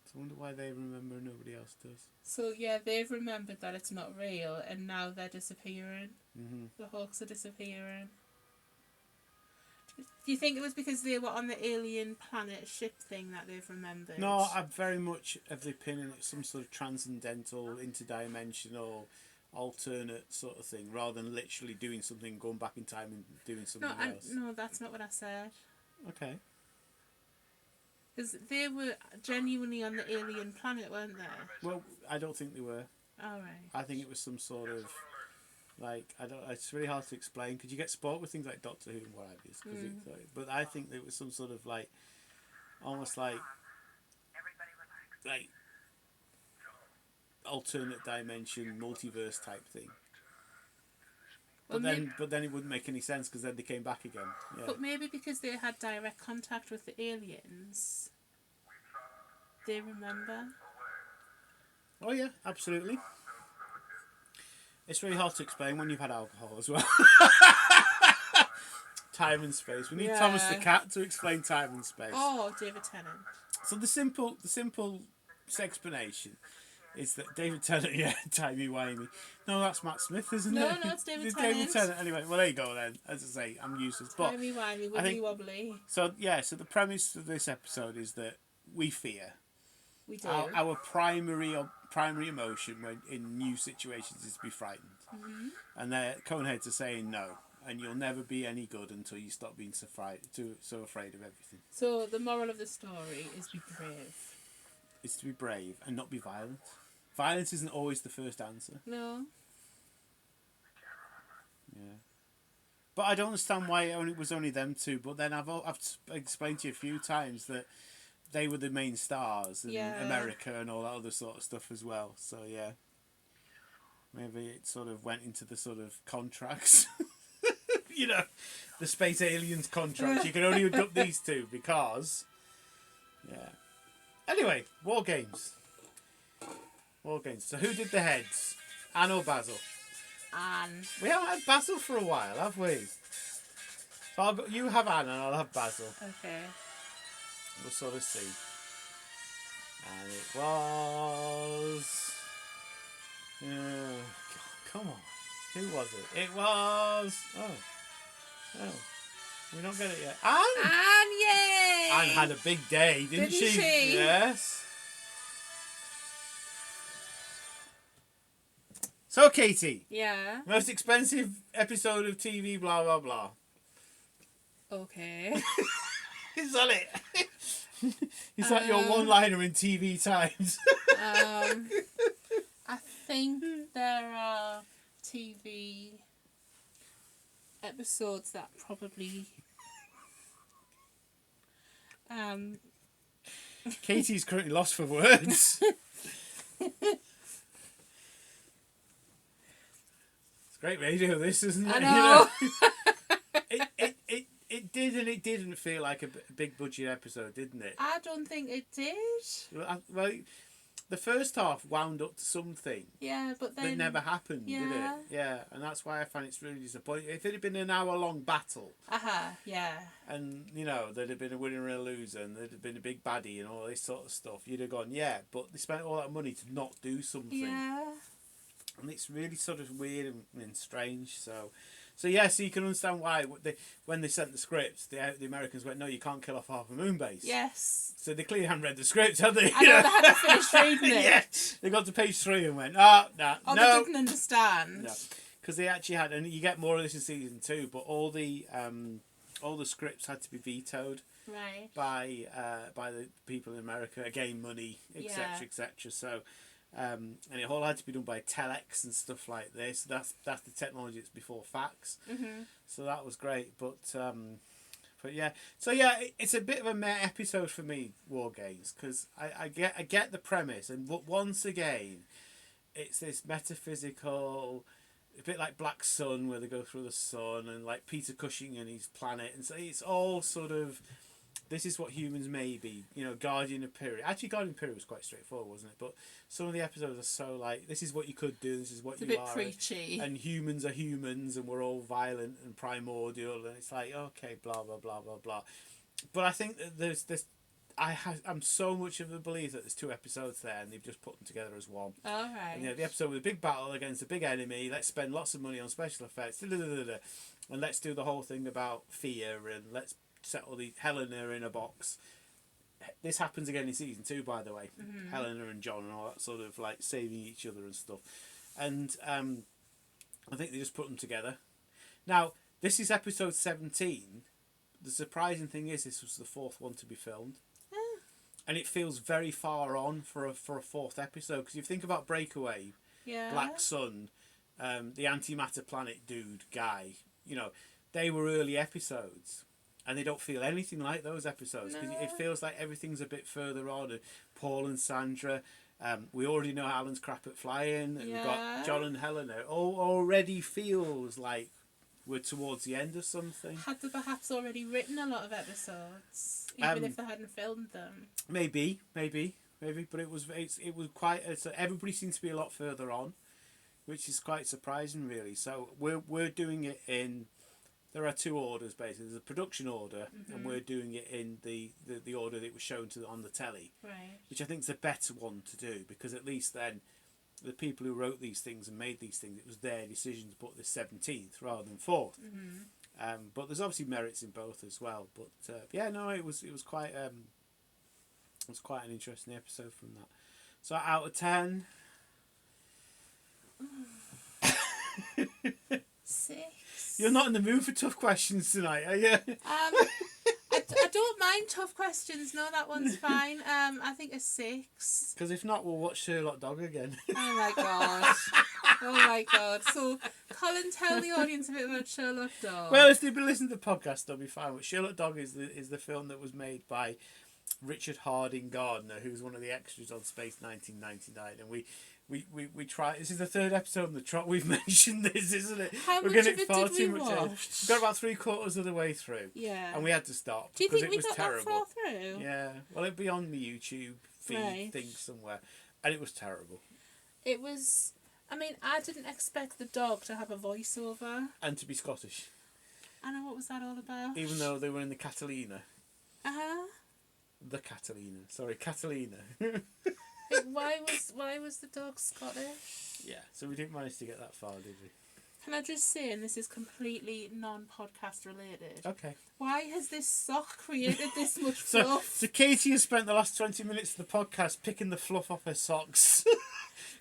I wonder why they remember and nobody else does. So yeah, they've remembered that it's not real, and now they're disappearing. Mm-hmm. The Hawks are disappearing. Do you think it was because they were on the alien planet ship thing that they've remembered? No, I'm very much of the opinion it's some sort of transcendental, interdimensional, alternate sort of thing, rather than literally doing something, going back in time and doing something else. No, that's not what I said. Okay. Because they were genuinely on the alien planet, weren't they? Well, I don't think they were. All right. I think it was some sort of, like, I don't. It's really hard to explain. Could you get sport with things like Doctor Who and what have you? But I think it was some sort of like, almost like alternate dimension, multiverse type thing. But then it wouldn't make any sense because then they came back again. Yeah. But maybe because they had direct contact with the aliens, they remember. Oh yeah, absolutely. It's really hard to explain when you've had alcohol as well. Time and space. We need Thomas the Cat to explain time and space. Oh, David Tennant. So the simple explanation is that David Tennant, yeah, timey-wimey. No, that's Matt Smith, isn't No, it? no, it's David It's Tennant. David Tennant. Anyway, well, there you go then. As I say, I'm useless. But Timey-wimey, I think- wibbly-wobbly. so the premise of this episode is that we fear. We do. Our primary emotion when in new situations is to be frightened. Mm-hmm. And the coneheads are saying no. And you'll never be any good until you stop being so afraid of everything. So the moral of the story is be brave. It's to be brave and not be violent. Violence isn't always the first answer. No. Yeah. But I don't understand why it was only them two. But then I've explained to you a few times that they were the main stars in America and all that other sort of stuff as well. So yeah. Maybe it sort of went into the sort of contracts. You know, the space aliens contract. You can only adopt these two because, yeah. Anyway, war games. So who did the heads? Anne or Basil? Anne. We haven't had Basil for a while, have we? So you have Anne and I'll have Basil. Okay. We'll sort of see. And it was. Come on. Who was it? It was. Oh, we don't get it yet. Anne! Anne, yay! Anne had a big day, didn't she? Yes. So, Katie. Yeah. Most expensive episode of TV, blah, blah, blah. Okay. Is that it? Is that your one-liner in TV Times? I think there are TV episodes that probably Katie's currently lost for words. It's great radio, this, isn't it? I know. You know? It did and it didn't feel like a big budget episode, didn't it? I don't think it did. Well, the first half wound up to something. Yeah, but then That never happened, did it? yeah. Yeah, and that's why I find it's really disappointing. If it had been an hour-long battle, Yeah. and, you know, there'd have been a winner and a loser, and there'd have been a big baddie and all this sort of stuff, you'd have gone, yeah, but they spent all that money to not do something. Yeah. And it's really sort of weird and strange, so yeah, so you can understand why when they sent the scripts, the Americans went, no, you can't kill off half a Moonbase. Yes. So they clearly hadn't read the script, had they? I know, they had to finish reading it. Yeah, they got to page 3 and went, no. They didn't understand. No, because they actually had, and you get more of this in season 2, but all the scripts had to be vetoed Right. by the people in America, again, money, etc., etc. So, and it all had to be done by telex and stuff like this. That's the technology that's before fax. Mm-hmm. So that was great, but yeah. So yeah, it's a bit of a meh episode for me, War Games, because I get the premise, and once again, it's this metaphysical, a bit like Black Sun, where they go through the sun, and like Peter Cushing and his planet, and so it's all sort of, this is what humans may be, you know, Guardian of Period. Actually, Guardian of Period was quite straightforward, wasn't it? But some of the episodes are so like, this is what you could do, this is what It's you a bit are. preachy. And humans are humans, and we're all violent and primordial, and it's like, okay, blah, blah, blah, blah, blah. But I think that there's this, I'm so much of the belief that there's 2 episodes there, and they've just put them together as one. All right. And, you know, the episode with a big battle against a big enemy, let's spend lots of money on special effects, and let's do the whole thing about fear, and let's settle the Helena in a box. This happens again in season 2, by the way. Mm-hmm. Helena and John and all that sort of like saving each other and stuff. And I think they just put them together. Now, this is episode 17. The surprising thing is this was the 4th one to be filmed. And it feels very far on for a 4th episode, because if you think about Breakaway, Yeah. Black Sun, the antimatter planet dude guy, you know, they were early episodes, and they don't feel anything like those episodes, because it feels like everything's a bit further on. And Paul and Sandra, we already know Alan's crap at flying, and we've got John and Helena. Already feels like we're towards the end of something. Had they perhaps already written a lot of episodes, even if they hadn't filmed them? Maybe, but it was quite. Everybody seems to be a lot further on, which is quite surprising, really. So we're doing it in there are two orders basically. There's a production order, and we're doing it in the order that was shown on the telly, Right. which I think is the better one to do, because at least then the people who wrote these things and made these things, it was their decision to put the 17th rather than 4th. But there's obviously merits in both as well. But yeah, no, it was quite an interesting episode from that. So out of 10. 6. You're not in the mood for tough questions tonight, are you? I don't mind tough questions. No, that one's fine. I think a 6. Because if not, we'll watch Sherlock Dog again. Oh my god. Oh my god. So, Colin, tell the audience a bit about Sherlock Dog. Well, if they've been listening to the podcast, they'll be fine. But Sherlock Dog is the film that was made by Richard Harding Gardner, who's one of the extras on Space 1999, and we try. This is the 3rd episode in the trot. We've mentioned this, isn't it? How We're much getting of it far did too we much. watch? We got about 3/4 of the way through. Yeah. And we had to stop Do you because think it we was got terrible. that far through? Yeah. Well, it'd be on the YouTube feed Right. thing somewhere, and it was terrible. It was. I mean, I didn't expect the dog to have a voiceover. And to be Scottish, I know, what was that all about? even though they were in the Catalina. Uh-huh. Sorry, Catalina. Why was the dog Scottish? Yeah, so we didn't manage to get that far, did we? Can I just say, and this is completely non-podcast related, Okay. why has this sock created this much So fluff? Katie has spent the last 20 minutes of the podcast picking the fluff off her socks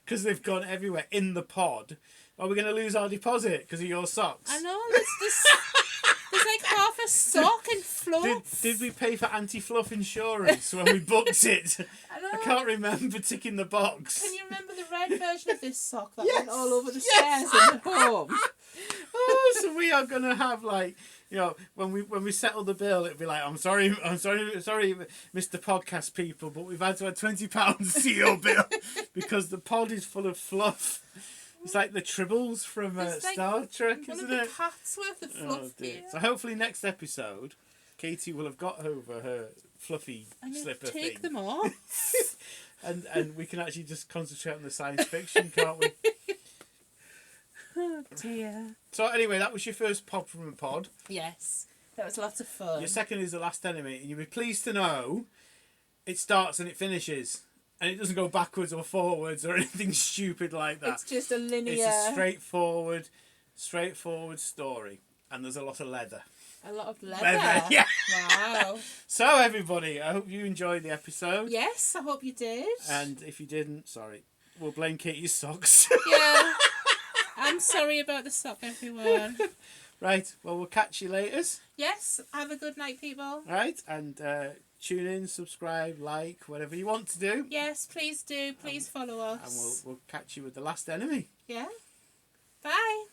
because they've gone everywhere in the pod. Are we going to lose our deposit because of your socks? I know, there's like half a sock and fluff. Did we pay for anti-fluff insurance when we booked it? I know. I can't remember ticking the box. Can you remember the red version of this sock that Yes, went all over the yes. stairs in the home? Oh, so we are going to have like, you know, when we settle the bill, it'll be like, I'm sorry, Mr. Podcast people, but we've had to add £20 to your bill because the pod is full of fluff. It's like the Tribbles from It's like Star Trek, One isn't of the it? cats worth of fluff Oh dear. here. So hopefully next episode, Katie will have got over her fluffy And you slipper take thing, them off. and we can actually just concentrate on the science fiction, can't we? Oh dear. So anyway, that was your first pod from a pod. Yes, that was lots of fun. Your second is The Last Enemy, and you'll be pleased to know it starts and it finishes. And it doesn't go backwards or forwards or anything stupid like that. It's just a linear. It's a straightforward story. And there's a lot of leather. A lot of leather. Yeah. Wow. So everybody, I hope you enjoyed the episode. Yes, I hope you did. And if you didn't, sorry. We'll blame Katie's socks. Yeah. I'm sorry about the sock, everyone. Right, well, we'll catch you later. Yes, have a good night, people. Right, and tune in, subscribe, like, whatever you want to do. Yes, please do. Please follow us. And we'll catch you with The Last Enemy. Yeah. Bye.